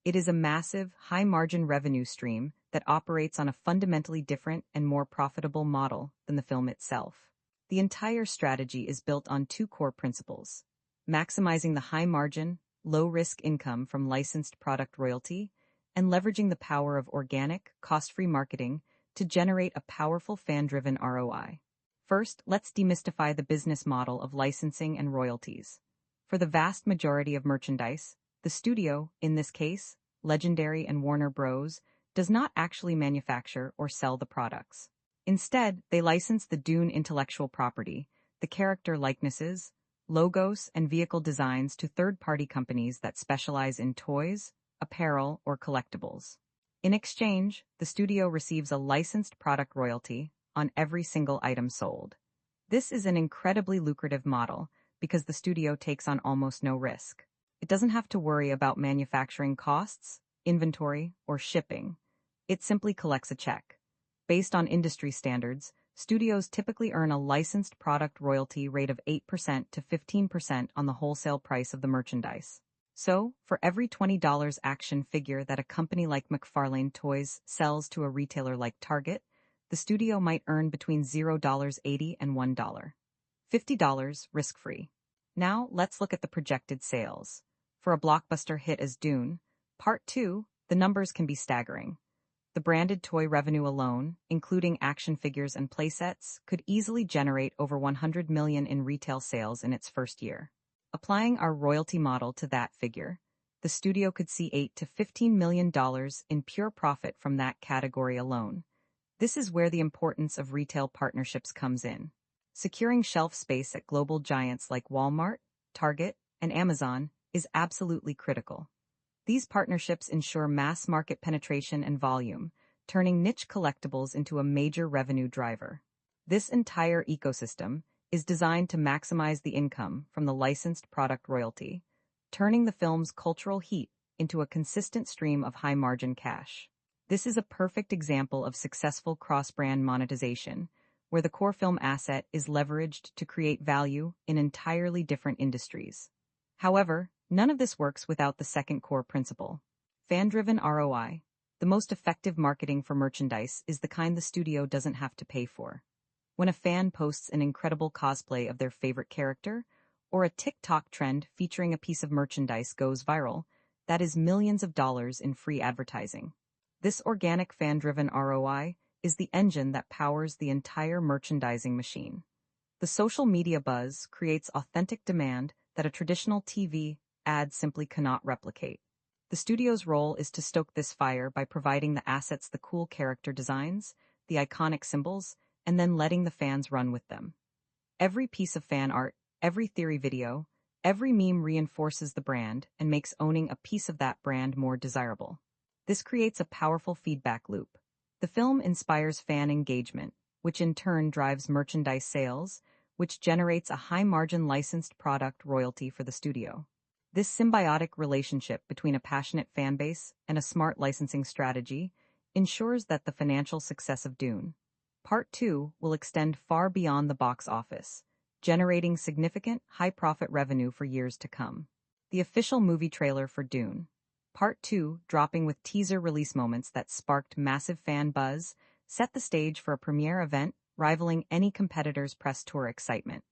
It is a massive, high-margin revenue stream that operates on a fundamentally different and more profitable model than the film itself. The entire strategy is built on two core principles: maximizing the high-margin, low-risk income from licensed product royalty, and leveraging the power of organic, cost-free marketing to generate a powerful fan-driven ROI. First, let's demystify the business model of licensing and royalties. For the vast majority of merchandise, the studio, in this case, Legendary and Warner Bros., does not actually manufacture or sell the products. Instead, they license the Dune intellectual property, the character likenesses, logos, and vehicle designs to third-party companies that specialize in toys, apparel, or collectibles. In exchange, the studio receives a licensed product royalty on every single item sold. This is an incredibly lucrative model because the studio takes on almost no risk. It doesn't have to worry about manufacturing costs, inventory, or shipping. It simply collects a check. Based on industry standards, studios typically earn a licensed product royalty rate of 8% to 15% on the wholesale price of the merchandise. So, for every $20 action figure that a company like McFarlane Toys sells to a retailer like Target, the studio might earn between $0.80 and $1. $50 risk-free. Now, let's look at the projected sales. For a blockbuster hit as Dune, Part 2, the numbers can be staggering. The branded toy revenue alone, including action figures and playsets, could easily generate over $100 million in retail sales in its first year. Applying our royalty model to that figure, the studio could see $8 to $15 million in pure profit from that category alone. This is where the importance of retail partnerships comes in. Securing shelf space at global giants like Walmart, Target, and Amazon is absolutely critical. These partnerships ensure mass market penetration and volume, turning niche collectibles into a major revenue driver. This entire ecosystem is designed to maximize the income from the licensed product royalty, turning the film's cultural heat into a consistent stream of high-margin cash. This is a perfect example of successful cross-brand monetization, where the core film asset is leveraged to create value in entirely different industries. However, none of this works without the second core principle. Fan-driven ROI. The most effective marketing for merchandise is the kind the studio doesn't have to pay for. When a fan posts an incredible cosplay of their favorite character, or a TikTok trend featuring a piece of merchandise goes viral, that is millions of dollars in free advertising. This organic fan-driven ROI is the engine that powers the entire merchandising machine. The social media buzz creates authentic demand that a traditional TV ad simply cannot replicate. The studio's role is to stoke this fire by providing the assets, the cool character designs, the iconic symbols, and then letting the fans run with them. Every piece of fan art, every theory video, every meme reinforces the brand and makes owning a piece of that brand more desirable. This creates a powerful feedback loop. The film inspires fan engagement, which in turn drives merchandise sales, which generates a high-margin licensed product royalty for the studio. This symbiotic relationship between a passionate fan base and a smart licensing strategy ensures that the financial success of Dune Part 2 will extend far beyond the box office, generating significant, high-profit revenue for years to come. The official movie trailer for Dune Part 2, dropping with teaser release moments that sparked massive fan buzz, set the stage for a premiere event rivaling any competitor's press tour excitement,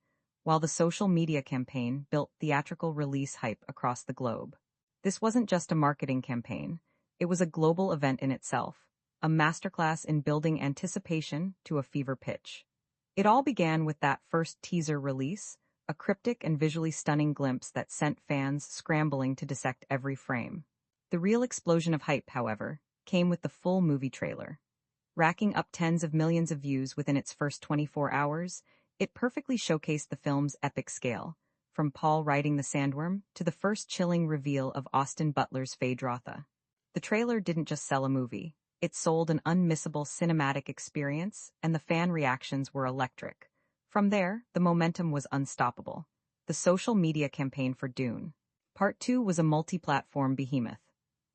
while the social media campaign built theatrical release hype across the globe. This wasn't just a marketing campaign, it was a global event in itself, a masterclass in building anticipation to a fever pitch. It all began with that first teaser release, a cryptic and visually stunning glimpse that sent fans scrambling to dissect every frame. The real explosion of hype, however, came with the full movie trailer. Racking up tens of millions of views within its first 24 hours, it perfectly showcased the film's epic scale, from Paul riding the sandworm to the first chilling reveal of Austin Butler's feyd-rautha. The trailer didn't just sell a movie, it sold an unmissable cinematic experience, and the fan reactions were electric. From there, the momentum was unstoppable. The social media campaign for Dune Part 2 was a multi-platform behemoth.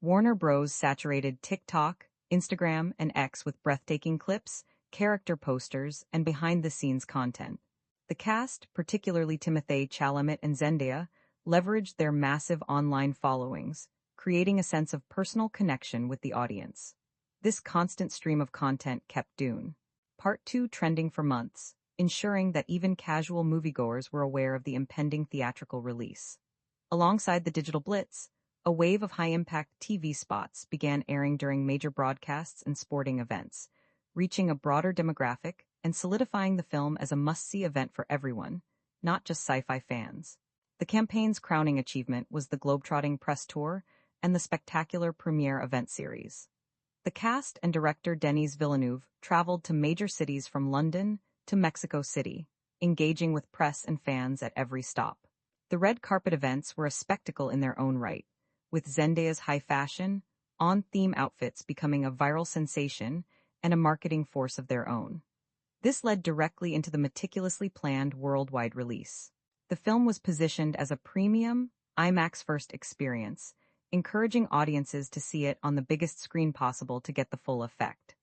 Warner Bros. Saturated TikTok, Instagram, and X with breathtaking clips, character posters, and behind-the-scenes content. The cast, particularly Timothée Chalamet and Zendaya, leveraged their massive online followings, creating a sense of personal connection with the audience. This constant stream of content kept Dune Part 2 trending for months, ensuring that even casual moviegoers were aware of the impending theatrical release. Alongside the digital blitz, a wave of high-impact TV spots began airing during major broadcasts and sporting events, reaching a broader demographic and solidifying the film as a must-see event for everyone, not just sci-fi fans. The campaign's crowning achievement was the globetrotting press tour and the spectacular premiere event series. The cast and director Denis Villeneuve traveled to major cities from London to Mexico City, engaging with press and fans at every stop. The red carpet events were a spectacle in their own right, with Zendaya's high fashion, on-theme outfits becoming a viral sensation and a marketing force of their own. This led directly into the meticulously planned worldwide release. The film was positioned as a premium, IMAX-first experience, encouraging audiences to see it on the biggest screen possible to get the full effect.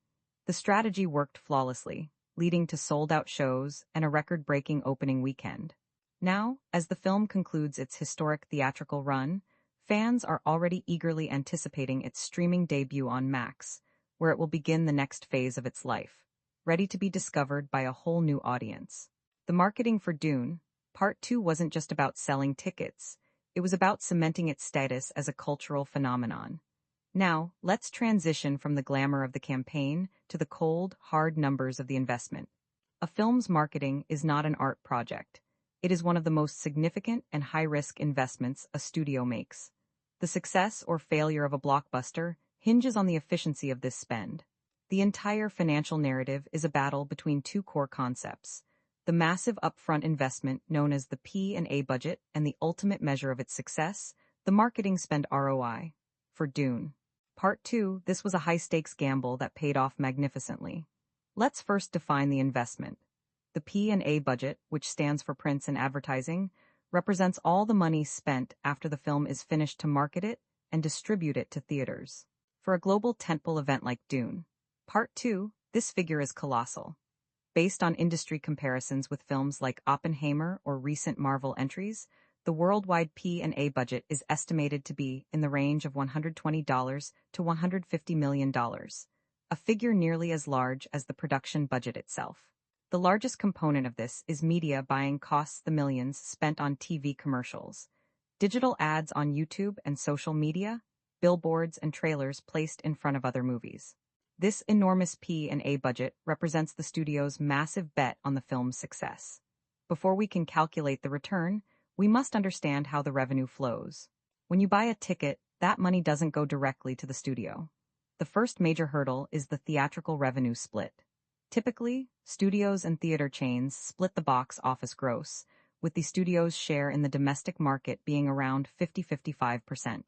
The strategy worked flawlessly, leading to sold-out shows and a record-breaking opening weekend. Now, as the film concludes its historic theatrical run, fans are already eagerly anticipating its streaming debut on Max, where it will begin the next phase of its life, ready to be discovered by a whole new audience. The marketing for Dune, Part 2 wasn't just about selling tickets, it was about cementing its status as a cultural phenomenon. Now, let's transition from the glamour of the campaign to the cold, hard numbers of the investment. A film's marketing is not an art project. It is one of the most significant and high-risk investments a studio makes. The success or failure of a blockbuster hinges on the efficiency of this spend. The entire financial narrative is a battle between two core concepts: the massive upfront investment known as the P&A budget and the ultimate measure of its success, the marketing spend ROI. For Dune Part 2, this was a high-stakes gamble that paid off magnificently. Let's first define the investment. The P&A budget, which stands for prints and advertising, represents all the money spent after the film is finished to market it and distribute it to theaters. For a global tentpole event like Dune Part 2, this figure is colossal. Based on industry comparisons with films like Oppenheimer or recent Marvel entries, the worldwide P&A budget is estimated to be in the range of $120 to $150 million, a figure nearly as large as the production budget itself. The largest component of this is media buying costs, the millions spent on TV commercials, digital ads on YouTube and social media, billboards and trailers placed in front of other movies. This enormous P&A budget represents the studio's massive bet on the film's success. Before we can calculate the return, we must understand how the revenue flows. When you buy a ticket, that money doesn't go directly to the studio. The first major hurdle is the theatrical revenue split. Typically, studios and theater chains split the box office gross, with the studio's share in the domestic market being around 50–55%.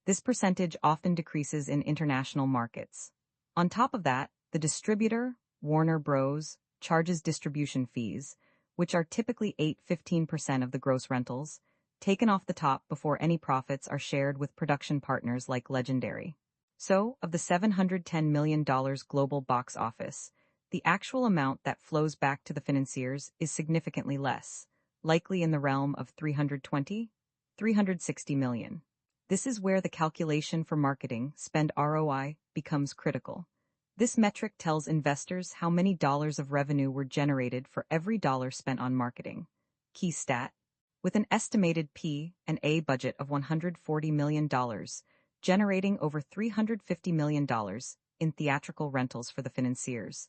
This percentage often decreases in international markets. On top of that, the distributor, Warner Bros., charges distribution fees, which are typically 8–15% of the gross rentals, taken off the top before any profits are shared with production partners like Legendary. So, of the $710 million global box office, the actual amount that flows back to the financiers is significantly less, likely in the realm of $320–360 million. This is where the calculation for marketing spend ROI becomes critical. This metric tells investors how many dollars of revenue were generated for every dollar spent on marketing. Key stat: with an estimated P&A budget of $140 million, generating over $350 million in theatrical rentals for the financiers,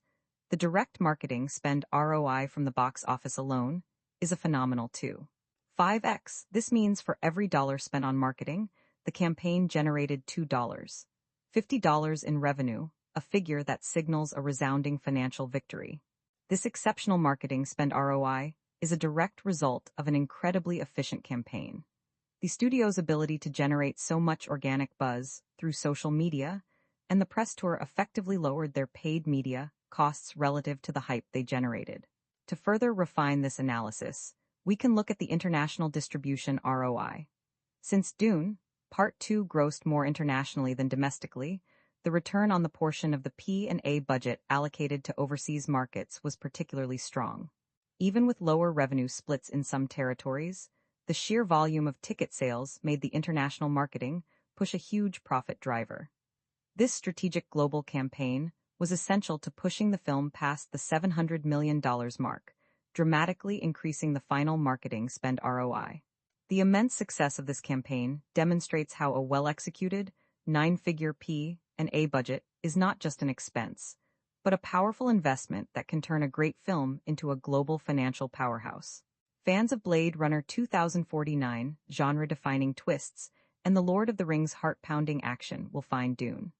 the direct marketing spend ROI from the box office alone is a phenomenal 2.5x. This means for every dollar spent on marketing, the campaign generated $50 in revenue, a figure that signals a resounding financial victory. This exceptional marketing spend ROI is a direct result of an incredibly efficient campaign. The studio's ability to generate so much organic buzz through social media and the press tour effectively lowered their paid media costs relative to the hype they generated. To further refine this analysis, we can look at the international distribution ROI. Since Dune Part 2 grossed more internationally than domestically, the return on the portion of the P&A budget allocated to overseas markets was particularly strong. Even with lower revenue splits in some territories, the sheer volume of ticket sales made the international marketing push a huge profit driver. This strategic global campaign was essential to pushing the film past the $700 million mark, dramatically increasing the final marketing spend ROI. The immense success of this campaign demonstrates how a well-executed, nine-figure P&A budget is not just an expense, but a powerful investment that can turn a great film into a global financial powerhouse. Fans of Blade Runner 2049, genre-defining twists, and The Lord of the Rings heart-pounding action will find Dune.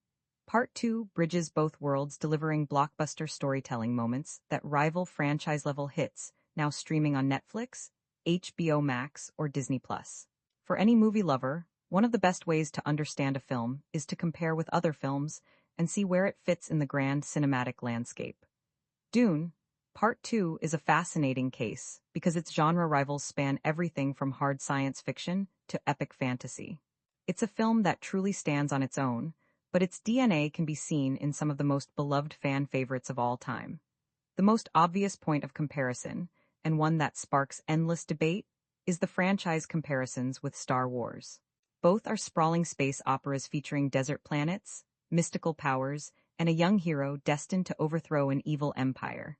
Part 2 bridges both worlds, delivering blockbuster storytelling moments that rival franchise-level hits, now streaming on Netflix, HBO Max, or Disney+. For any movie lover, one of the best ways to understand a film is to compare with other films and see where it fits in the grand cinematic landscape. Dune, Part 2 is a fascinating case because its genre rivals span everything from hard science fiction to epic fantasy. It's a film that truly stands on its own, but its DNA can be seen in some of the most beloved fan favorites of all time. The most obvious point of comparison, and one that sparks endless debate, is the franchise comparisons with Star Wars. Both are sprawling space operas featuring desert planets, mystical powers, and a young hero destined to overthrow an evil empire.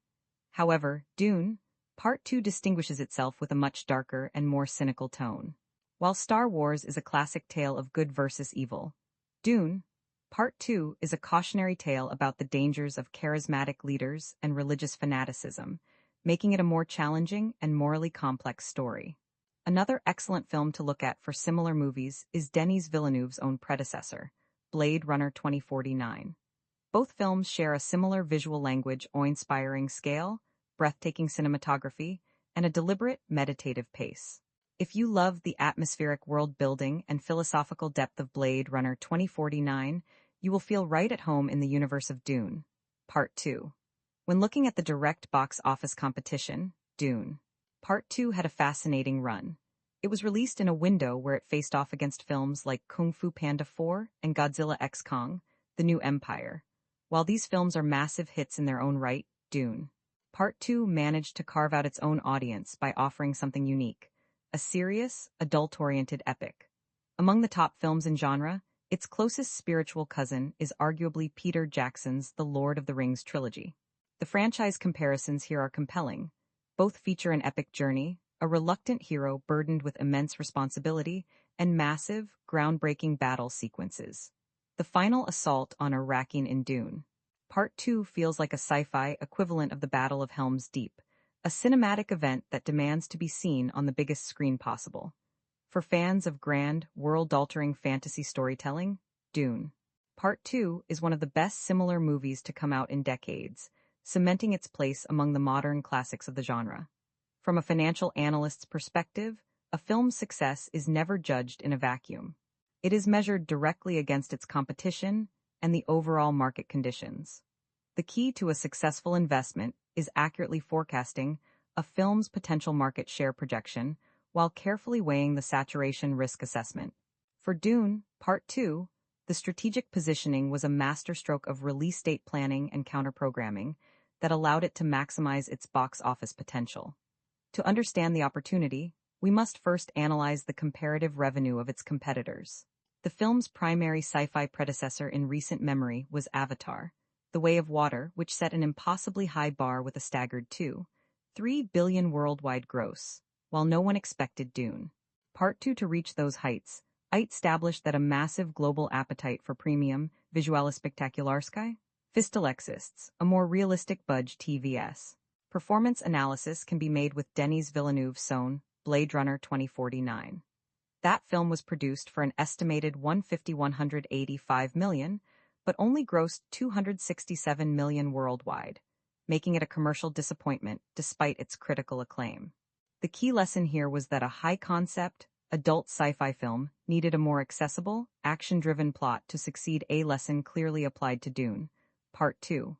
However, Dune, Part 2 distinguishes itself with a much darker and more cynical tone. While Star Wars is a classic tale of good versus evil, Dune, Part 2 is a cautionary tale about the dangers of charismatic leaders and religious fanaticism, making it a more challenging and morally complex story. Another excellent film to look at for similar movies is Denis Villeneuve's own predecessor, Blade Runner 2049. Both films share a similar visual language, awe-inspiring scale, breathtaking cinematography, and a deliberate, meditative pace. If you love the atmospheric world-building and philosophical depth of Blade Runner 2049, you will feel right at home in the universe of Dune, Part 2. When looking at the direct box office competition, Dune, Part 2 had a fascinating run. It was released in a window where it faced off against films like Kung Fu Panda 4 and Godzilla x Kong, The New Empire. While these films are massive hits in their own right, Dune, Part 2 managed to carve out its own audience by offering something unique, a serious, adult-oriented epic. Among the top films in genre, its closest spiritual cousin is arguably Peter Jackson's The Lord of the Rings trilogy. The franchise comparisons here are compelling. Both feature an epic journey, a reluctant hero burdened with immense responsibility, and massive, groundbreaking battle sequences. The final assault on Arrakeen in Dune, Part 2 feels like a sci-fi equivalent of the Battle of Helm's Deep, a cinematic event that demands to be seen on the biggest screen possible. For fans of grand, world-altering fantasy storytelling, Dune, Part 2 is one of the best similar movies to come out in decades, cementing its place among the modern classics of the genre. From a financial analyst's perspective, a film's success is never judged in a vacuum. It is measured directly against its competition and the overall market conditions. The key to a successful investment is accurately forecasting a film's potential market share projection while carefully weighing the saturation risk assessment. For Dune, Part 2, the strategic positioning was a masterstroke of release date planning and counter-programming that allowed it to maximize its box office potential. To understand the opportunity, we must first analyze the comparative revenue of its competitors. The film's primary sci-fi predecessor in recent memory was Avatar, The Way of Water, which set an impossibly high bar with a staggered $2.3 billion worldwide gross, while no one expected Dune, Part 2 to reach those heights. It established that a massive global appetite for premium, visual spectacularski, fistal exists, a more realistic budge TVS. Performance analysis can be made with Denis Villeneuve's own Blade Runner 2049. That film was produced for an estimated $185 million, but only grossed $267 million worldwide, making it a commercial disappointment despite its critical acclaim. The key lesson here was that a high-concept, adult sci-fi film needed a more accessible, action-driven plot to succeed. A lesson clearly applied to Dune, Part 2.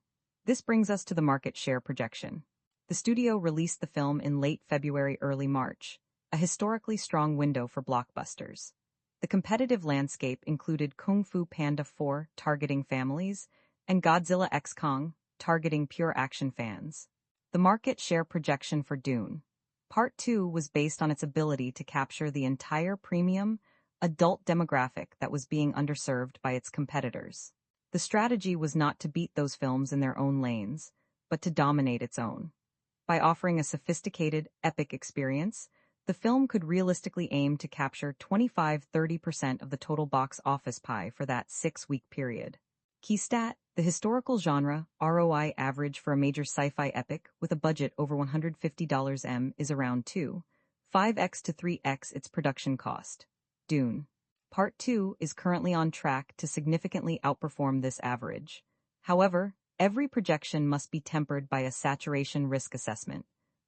This brings us to the market share projection. The studio released the film in late February, early March, a historically strong window for blockbusters. The competitive landscape included Kung Fu Panda 4 targeting families and Godzilla x Kong targeting pure action fans. The market share projection for Dune, Part 2 was based on its ability to capture the entire premium, adult demographic that was being underserved by its competitors. The strategy was not to beat those films in their own lanes, but to dominate its own. By offering a sophisticated, epic experience, the film could realistically aim to capture 25–30% of the total box office pie for that 6-week period. Key stat: The historical genre ROI average for a major sci-fi epic with a budget over $150 is around 2.5x to 3x its production cost. Dune. Part 2 is currently on track to significantly outperform this average. However, every projection must be tempered by a saturation risk assessment.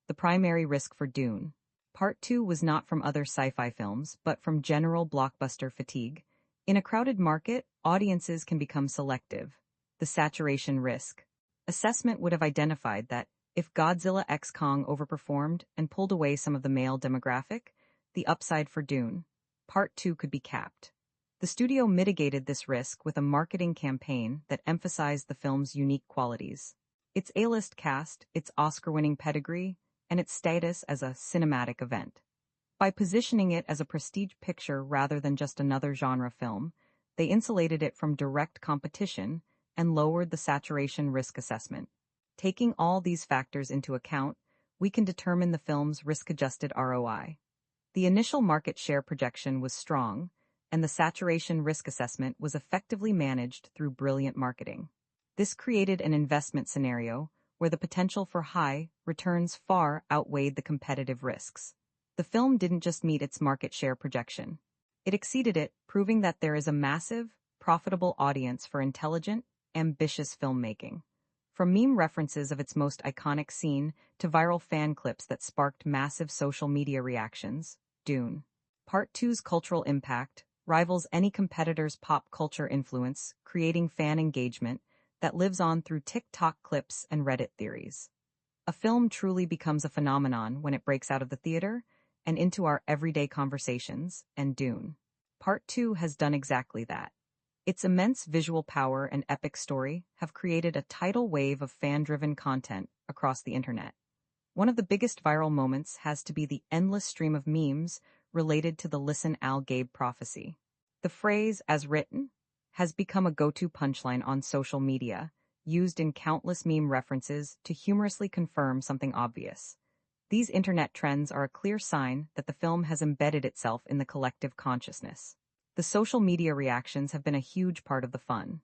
The primary risk for Dune. Part 2 was not from other sci-fi films, but from general blockbuster fatigue. In a crowded market, audiences can become selective. The saturation risk assessment would have identified that if Godzilla x Kong overperformed and pulled away some of the male demographic, the upside for Dune. Part 2 could be capped. The studio mitigated this risk with a marketing campaign that emphasized the film's unique qualities. Its A-list cast, its Oscar-winning pedigree, and its status as a cinematic event. By positioning it as a prestige picture rather than just another genre film, they insulated it from direct competition and lowered the saturation risk assessment. Taking all these factors into account, we can determine the film's risk-adjusted ROI. The initial market share projection was strong, and the saturation risk assessment was effectively managed through brilliant marketing. This created an investment scenario where the potential for high returns far outweighed the competitive risks. The film didn't just meet its market share projection. It exceeded it, proving that there is a massive, profitable audience for intelligent, ambitious filmmaking. From meme references of its most iconic scene to viral fan clips that sparked massive social media reactions, Dune. Part 2's cultural impact rivals any competitor's pop culture influence, creating fan engagement that lives on through TikTok clips and Reddit theories. A film truly becomes a phenomenon when it breaks out of the theater and into our everyday conversations, and Dune. Part 2 has done exactly that. Its immense visual power and epic story have created a tidal wave of fan-driven content across the internet. One of the biggest viral moments has to be the endless stream of memes related to the Listen Al Gabe prophecy. The phrase, as written, has become a go-to punchline on social media, used in countless meme references to humorously confirm something obvious. These internet trends are a clear sign that the film has embedded itself in the collective consciousness. The social media reactions have been a huge part of the fun.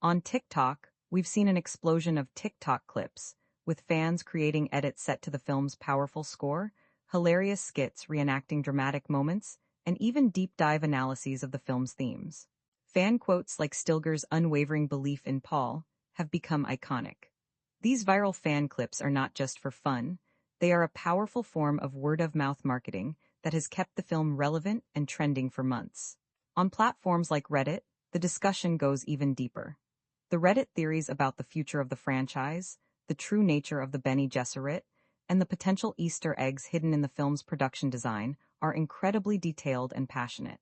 On TikTok, we've seen an explosion of TikTok clips, with fans creating edits set to the film's powerful score, hilarious skits reenacting dramatic moments, and even deep-dive analyses of the film's themes. Fan quotes like Stilger's unwavering belief in Paul have become iconic. These viral fan clips are not just for fun, they are a powerful form of word-of-mouth marketing that has kept the film relevant and trending for months. On platforms like Reddit, the discussion goes even deeper. The Reddit theories about the future of the franchise, the true nature of the Bene Gesserit, and the potential Easter eggs hidden in the film's production design are incredibly detailed and passionate.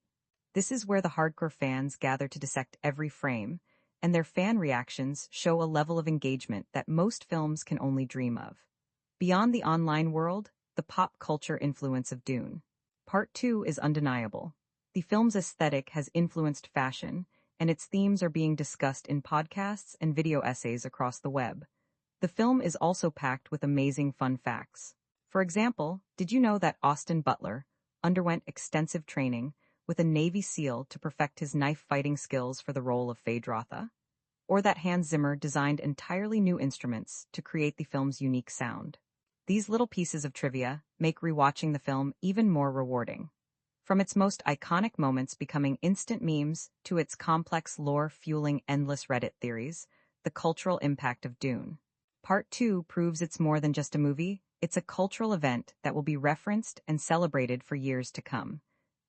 This is where the hardcore fans gather to dissect every frame, and their fan reactions show a level of engagement that most films can only dream of. Beyond the online world, the pop culture influence of Dune. Part 2 is undeniable. The film's aesthetic has influenced fashion, and its themes are being discussed in podcasts and video essays across the web. The film is also packed with amazing fun facts. For example, did you know that Austin Butler underwent extensive training with a Navy SEAL to perfect his knife-fighting skills for the role of feyd-rautha? Or that Hans Zimmer designed entirely new instruments to create the film's unique sound? These little pieces of trivia make rewatching the film even more rewarding. From its most iconic moments becoming instant memes to its complex lore fueling endless Reddit theories, the cultural impact of Dune. Part 2 proves it's more than just a movie, it's a cultural event that will be referenced and celebrated for years to come.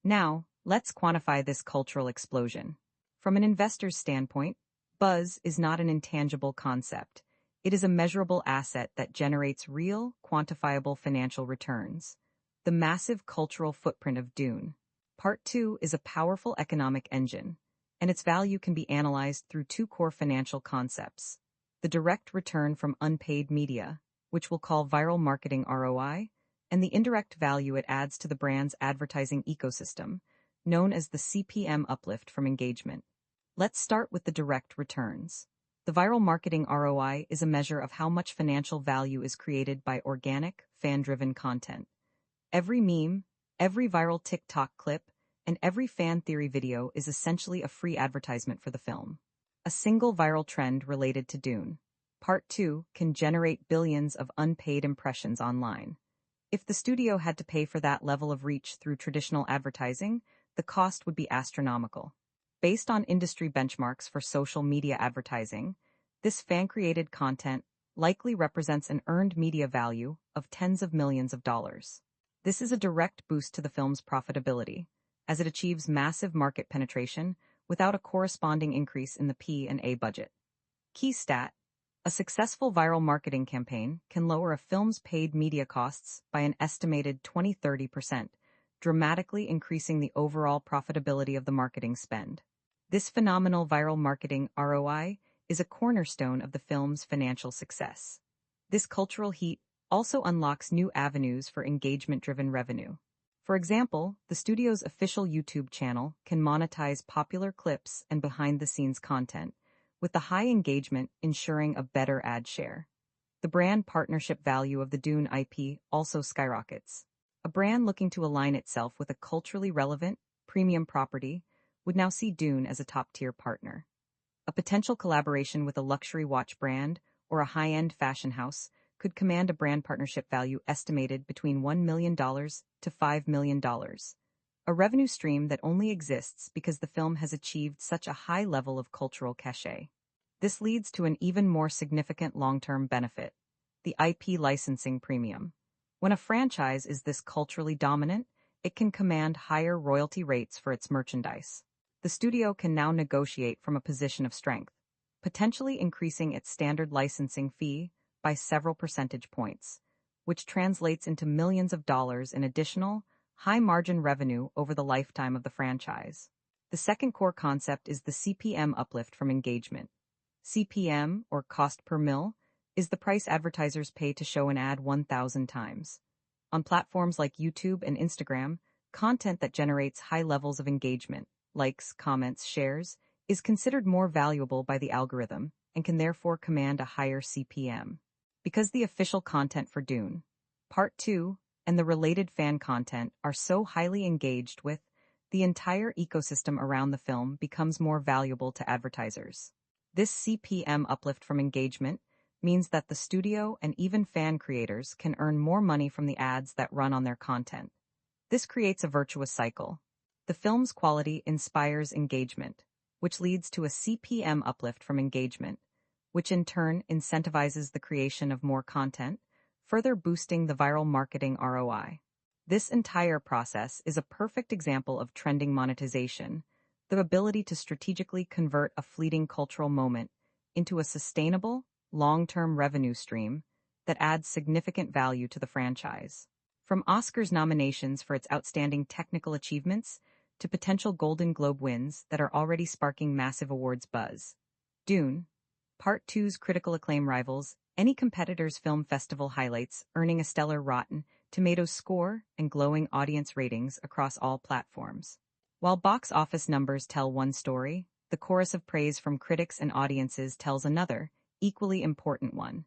Now, let's quantify this cultural explosion. From an investor's standpoint, buzz is not an intangible concept. It is a measurable asset that generates real, quantifiable financial returns. The massive cultural footprint of Dune. Part 2 is a powerful economic engine, and its value can be analyzed through two core financial concepts. The direct return from unpaid media, which we'll call viral marketing ROI, and the indirect value it adds to the brand's advertising ecosystem, known as the CPM uplift from engagement. Let's start with the direct returns. The viral marketing ROI is a measure of how much financial value is created by organic, fan-driven content. Every meme, every viral TikTok clip, and every fan theory video is essentially a free advertisement for the film. A single viral trend related to Dune. Part 2 can generate billions of unpaid impressions online. If the studio had to pay for that level of reach through traditional advertising, the cost would be astronomical. Based on industry benchmarks for social media advertising, this fan-created content likely represents an earned media value of tens of millions of dollars. This is a direct boost to the film's profitability, as it achieves massive market penetration without a corresponding increase in the P&A budget. Key stat: a successful viral marketing campaign can lower a film's paid media costs by an estimated 20–30%, dramatically increasing the overall profitability of the marketing spend. This phenomenal viral marketing ROI is a cornerstone of the film's financial success. This cultural heat also unlocks new avenues for engagement-driven revenue. For example, the studio's official YouTube channel can monetize popular clips and behind-the-scenes content, with the high engagement ensuring a better ad share. The brand partnership value of the Dune IP also skyrockets. A brand looking to align itself with a culturally relevant, premium property would now see Dune as a top-tier partner. A potential collaboration with a luxury watch brand or a high-end fashion house could command a brand partnership value estimated between $1 million to $5 million, a revenue stream that only exists because the film has achieved such a high level of cultural cachet. This leads to an even more significant long-term benefit: the IP licensing premium. When a franchise is this culturally dominant, it can command higher royalty rates for its merchandise. The studio can now negotiate from a position of strength, potentially increasing its standard licensing fee by several percentage points, which translates into millions of dollars in additional, high-margin revenue over the lifetime of the franchise. The second core concept is the CPM uplift from engagement. CPM, or cost per mil, is the price advertisers pay to show an ad 1,000 times. On platforms like YouTube and Instagram, content that generates high levels of engagement, likes, comments, shares, is considered more valuable by the algorithm and can therefore command a higher CPM. Because the official content for Dune, Part 2, and the related fan content are so highly engaged with, the entire ecosystem around the film becomes more valuable to advertisers. This CPM uplift from engagement means that the studio and even fan creators can earn more money from the ads that run on their content. This creates a virtuous cycle. The film's quality inspires engagement, which leads to a CPM uplift from engagement, which in turn incentivizes the creation of more content, further boosting the viral marketing ROI. This entire process is a perfect example of trending monetization, the ability to strategically convert a fleeting cultural moment into a sustainable, long-term revenue stream that adds significant value to the franchise. From Oscars nominations for its outstanding technical achievements to potential Golden Globe wins that are already sparking massive awards buzz, Dune, Part 2's critical acclaim rivals any competitor's film festival highlights, earning a stellar Rotten Tomatoes score and glowing audience ratings across all platforms. While box office numbers tell one story, the chorus of praise from critics and audiences tells another, equally important one.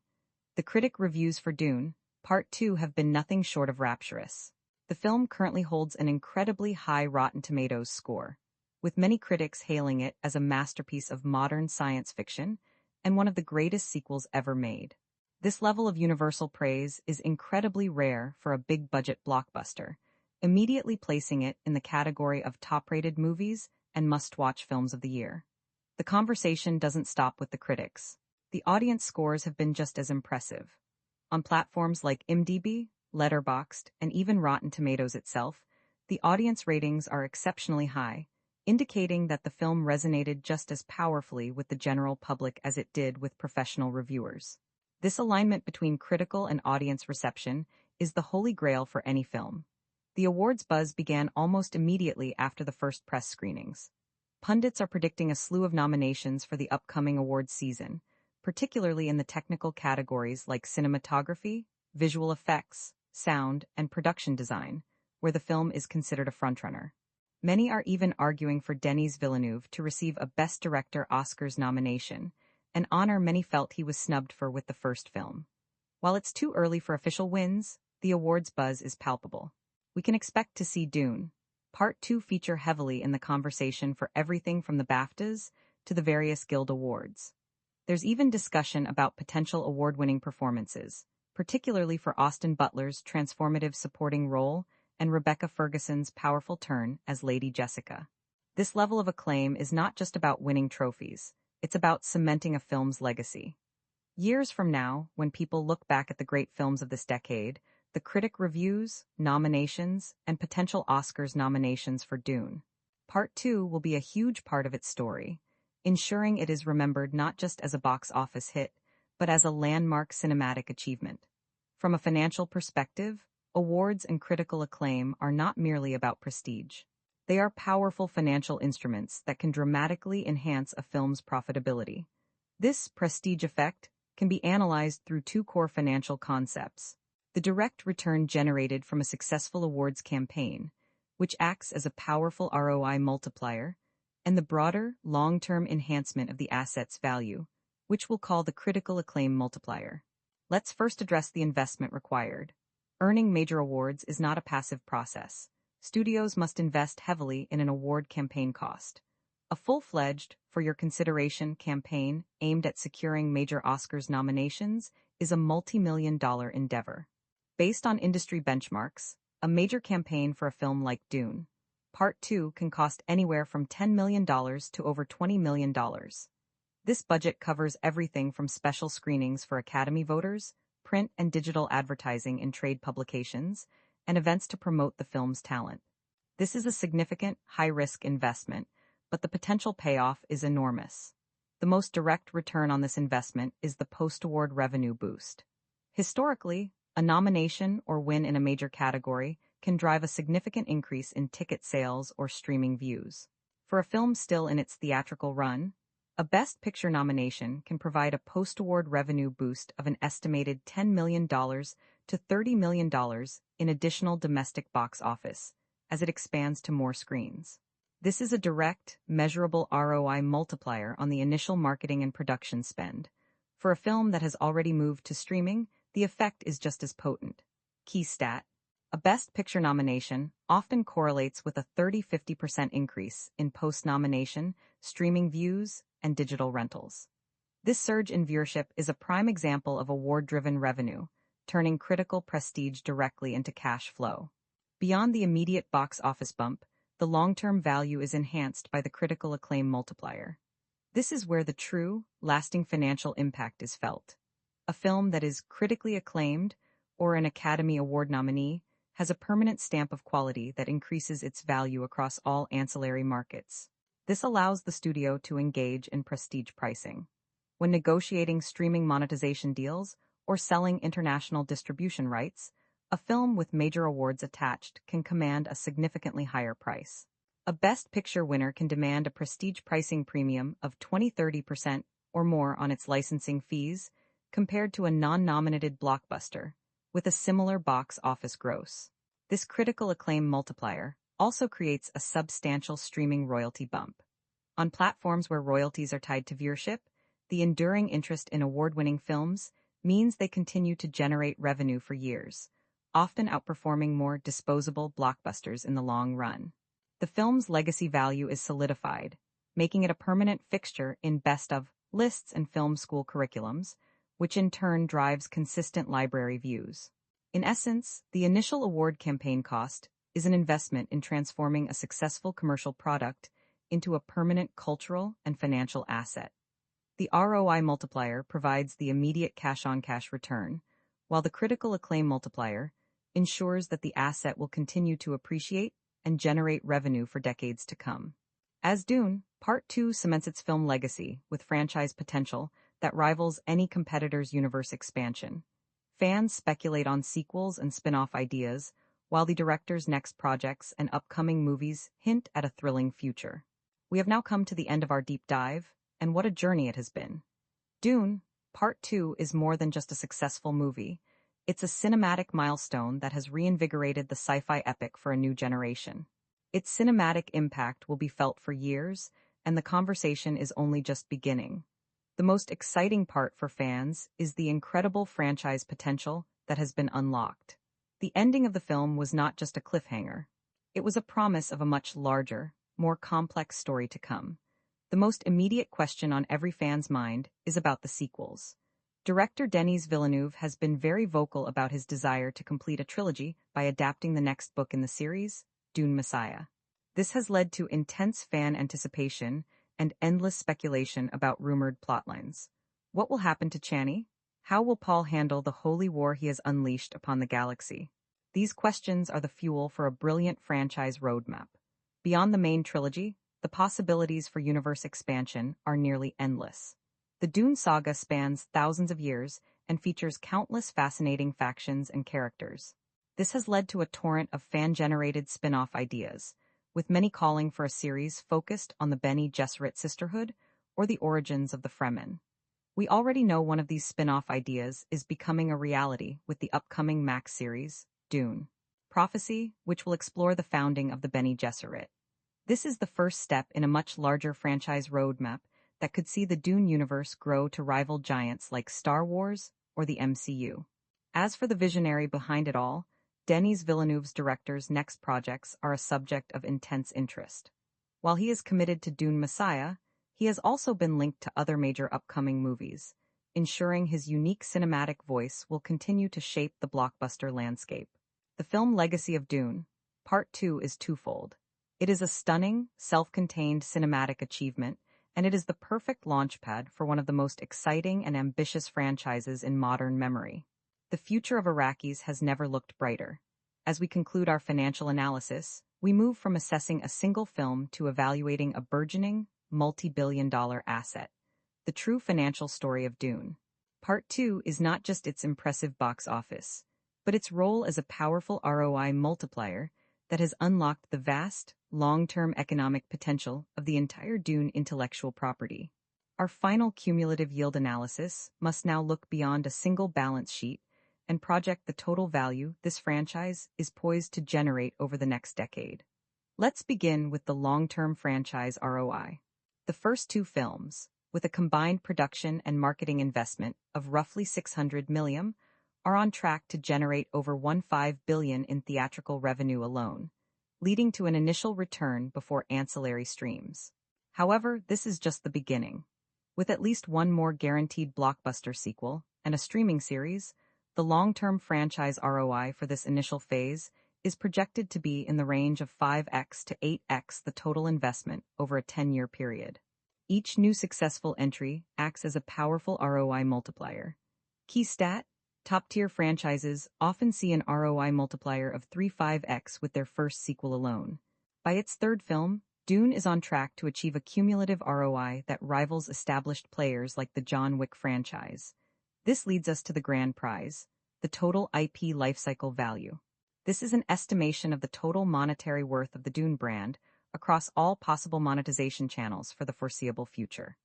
The critic reviews for Dune, Part 2 have been nothing short of rapturous. The film currently holds an incredibly high Rotten Tomatoes score, with many critics hailing it as a masterpiece of modern science fiction and one of the greatest sequels ever made. This level of universal praise is incredibly rare for a big-budget blockbuster, immediately placing it in the category of top-rated movies and must-watch films of the year. The conversation doesn't stop with the critics. The audience scores have been just as impressive. On platforms like IMDb, Letterboxd, and even Rotten Tomatoes itself, the audience ratings are exceptionally high, indicating that the film resonated just as powerfully with the general public as it did with professional reviewers. This alignment between critical and audience reception is the holy grail for any film. The awards buzz began almost immediately after the first press screenings. Pundits are predicting a slew of nominations for the upcoming awards season, particularly in the technical categories like cinematography, visual effects, sound, and production design, where the film is considered a frontrunner. Many are even arguing for Denis Villeneuve to receive a Best Director Oscars nomination, an honor many felt he was snubbed for with the first film. While it's too early for official wins, the awards buzz is palpable. We can expect to see Dune, Part 2 feature heavily in the conversation for everything from the BAFTAs to the various Guild Awards. There's even discussion about potential award-winning performances, particularly for Austin Butler's transformative supporting role and Rebecca Ferguson's powerful turn as Lady Jessica. This level of acclaim is not just about winning trophies, it's about cementing a film's legacy. Years from now, when people look back at the great films of this decade, the critic reviews, nominations, and potential Oscars nominations for Dune. Part 2 will be a huge part of its story, ensuring it is remembered not just as a box office hit, but as a landmark cinematic achievement. From a financial perspective, awards and critical acclaim are not merely about prestige. They are powerful financial instruments that can dramatically enhance a film's profitability. This prestige effect can be analyzed through two core financial concepts: the direct return generated from a successful awards campaign, which acts as a powerful ROI multiplier, and the broader, long-term enhancement of the asset's value, which we'll call the critical acclaim multiplier. Let's first address the investment required. Earning major awards is not a passive process. Studios must invest heavily in an award campaign cost. A full-fledged, for your consideration campaign aimed at securing major Oscars nominations is a multi-million-dollar endeavor. Based on industry benchmarks, a major campaign for a film like Dune, Part 2 can cost anywhere from $10 million to over $20 million. This budget covers everything from special screenings for Academy voters, print and digital advertising in trade publications, and events to promote the film's talent. This is a significant, high-risk investment, but the potential payoff is enormous. The most direct return on this investment is the post-award revenue boost. Historically, a nomination or win in a major category can drive a significant increase in ticket sales or streaming views. For a film still in its theatrical run, a Best Picture nomination can provide a post-award revenue boost of an estimated $10 million to $30 million in additional domestic box office, as it expands to more screens. This is a direct, measurable ROI multiplier on the initial marketing and production spend. For a film that has already moved to streaming, the effect is just as potent. Key stat: a Best Picture nomination often correlates with a 30–50% increase in post-nomination, streaming views, and digital rentals. This surge in viewership is a prime example of award-driven revenue, turning critical prestige directly into cash flow. Beyond the immediate box office bump, the long-term value is enhanced by the critical acclaim multiplier. This is where the true, lasting financial impact is felt. A film that is critically acclaimed, or an Academy Award nominee, has a permanent stamp of quality that increases its value across all ancillary markets. This allows the studio to engage in prestige pricing. When negotiating streaming monetization deals or selling international distribution rights, a film with major awards attached can command a significantly higher price. A Best Picture winner can demand a prestige pricing premium of 20–30% or more on its licensing fees, compared to a non-nominated blockbuster, with a similar box office gross. This critical acclaim multiplier also creates a substantial streaming royalty bump. On platforms where royalties are tied to viewership, the enduring interest in award-winning films means they continue to generate revenue for years, often outperforming more disposable blockbusters in the long run. The film's legacy value is solidified, making it a permanent fixture in best-of lists and film school curriculums, which in turn drives consistent library views. In essence, the initial award campaign cost is an investment in transforming a successful commercial product into a permanent cultural and financial asset. The ROI multiplier provides the immediate cash-on-cash return, while the critical acclaim multiplier ensures that the asset will continue to appreciate and generate revenue for decades to come. As Dune, Part 2 cements its film legacy with franchise potential that rivals any competitor's universe expansion. Fans speculate on sequels and spin-off ideas, while the director's next projects and upcoming movies hint at a thrilling future. We have now come to the end of our deep dive, and what a journey it has been. Dune, Part 2 is more than just a successful movie. It's a cinematic milestone that has reinvigorated the sci-fi epic for a new generation. Its cinematic impact will be felt for years, and the conversation is only just beginning. The most exciting part for fans is the incredible franchise potential that has been unlocked. The ending of the film was not just a cliffhanger. It was a promise of a much larger, more complex story to come. The most immediate question on every fan's mind is about the sequels. Director Denis Villeneuve has been very vocal about his desire to complete a trilogy by adapting the next book in the series, Dune Messiah. This has led to intense fan anticipation and endless speculation about rumored plotlines. What will happen to Chani? How will Paul handle the holy war he has unleashed upon the galaxy? These questions are the fuel for a brilliant franchise roadmap. Beyond the main trilogy, the possibilities for universe expansion are nearly endless. The Dune saga spans thousands of years and features countless fascinating factions and characters. This has led to a torrent of fan-generated spin-off ideas, with many calling for a series focused on the Bene Gesserit sisterhood or the origins of the Fremen. We already know one of these spin-off ideas is becoming a reality with the upcoming Max series, Dune. Prophecy, which will explore the founding of the Bene Gesserit. This is the first step in a much larger franchise roadmap that could see the Dune universe grow to rival giants like Star Wars or the MCU. As for the visionary behind it all, Denis Villeneuve's director's next projects are a subject of intense interest. While he is committed to Dune Messiah, he has also been linked to other major upcoming movies, ensuring his unique cinematic voice will continue to shape the blockbuster landscape. The film legacy of Dune, Part 2, is twofold. It is a stunning, self-contained cinematic achievement, and it is the perfect launchpad for one of the most exciting and ambitious franchises in modern memory. The future of Arrakis has never looked brighter. As we conclude our financial analysis, we move from assessing a single film to evaluating a burgeoning, multi-billion-dollar asset, the true financial story of Dune. Part 2 is not just its impressive box office, but its role as a powerful ROI multiplier that has unlocked the vast, long-term economic potential of the entire Dune intellectual property. Our final cumulative yield analysis must now look beyond a single balance sheet and project the total value this franchise is poised to generate over the next decade. Let's begin with the long-term franchise ROI. The first two films, with a combined production and marketing investment of roughly $600 million, are on track to generate over $15 billion in theatrical revenue alone, leading to an initial return before ancillary streams. However, this is just the beginning. With at least one more guaranteed blockbuster sequel and a streaming series, the long-term franchise ROI for this initial phase is projected to be in the range of 5x to 8x the total investment over a 10-year period. Each new successful entry acts as a powerful ROI multiplier. Key stat: top-tier franchises often see an ROI multiplier of 3-5x with their first sequel alone. By its third film, Dune is on track to achieve a cumulative ROI that rivals established players like the John Wick franchise. This leads us to the grand prize, the total IP lifecycle value. This is an estimation of the total monetary worth of the Dune brand across all possible monetization channels for the foreseeable future.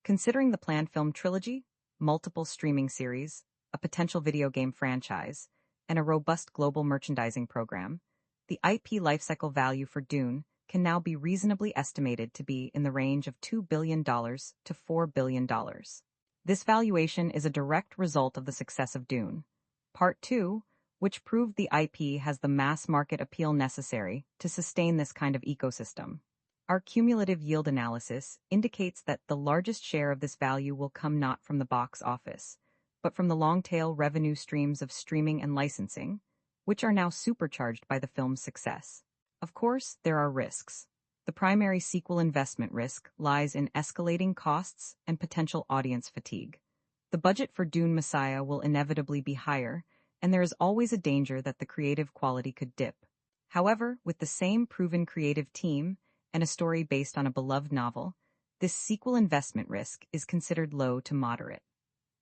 Considering the planned film trilogy, multiple streaming series, a potential video game franchise, and a robust global merchandising program, the IP lifecycle value for Dune can now be reasonably estimated to be in the range of $2 billion to $4 billion. This valuation is a direct result of the success of Dune. Part 2, which proved the IP has the mass market appeal necessary to sustain this kind of ecosystem. Our cumulative yield analysis indicates that the largest share of this value will come not from the box office, but from the long-tail revenue streams of streaming and licensing, which are now supercharged by the film's success. Of course, there are risks. The primary sequel investment risk lies in escalating costs and potential audience fatigue. The budget for Dune Messiah will inevitably be higher, and there is always a danger that the creative quality could dip. However, with the same proven creative team and a story based on a beloved novel, this sequel investment risk is considered low to moderate.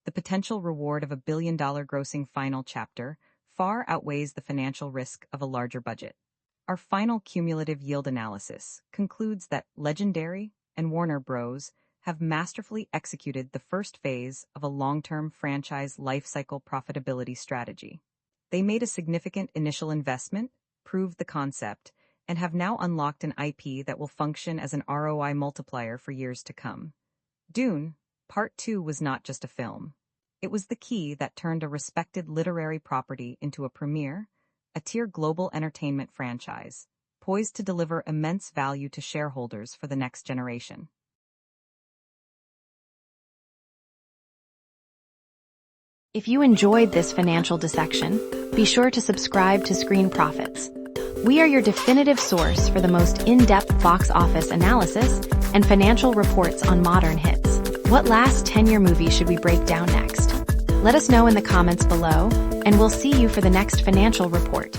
The potential reward of $1 billion grossing final chapter far outweighs the financial risk of a larger budget. Our final cumulative yield analysis concludes that Legendary and Warner Bros. Have masterfully executed the first phase of a long-term franchise lifecycle profitability strategy. They made a significant initial investment, proved the concept, and have now unlocked an IP that will function as an ROI multiplier for years to come. Dune, Part 2 was not just a film. It was the key that turned a respected literary property into a premiere, a tier global entertainment franchise, poised to deliver immense value to shareholders for the next generation. If you enjoyed this financial dissection, be sure to subscribe to Screen Profits. We are your definitive source for the most in-depth box office analysis and financial reports on modern hits. What last 10-year movie should we break down next? Let us know in the comments below, and we'll see you for the next financial report.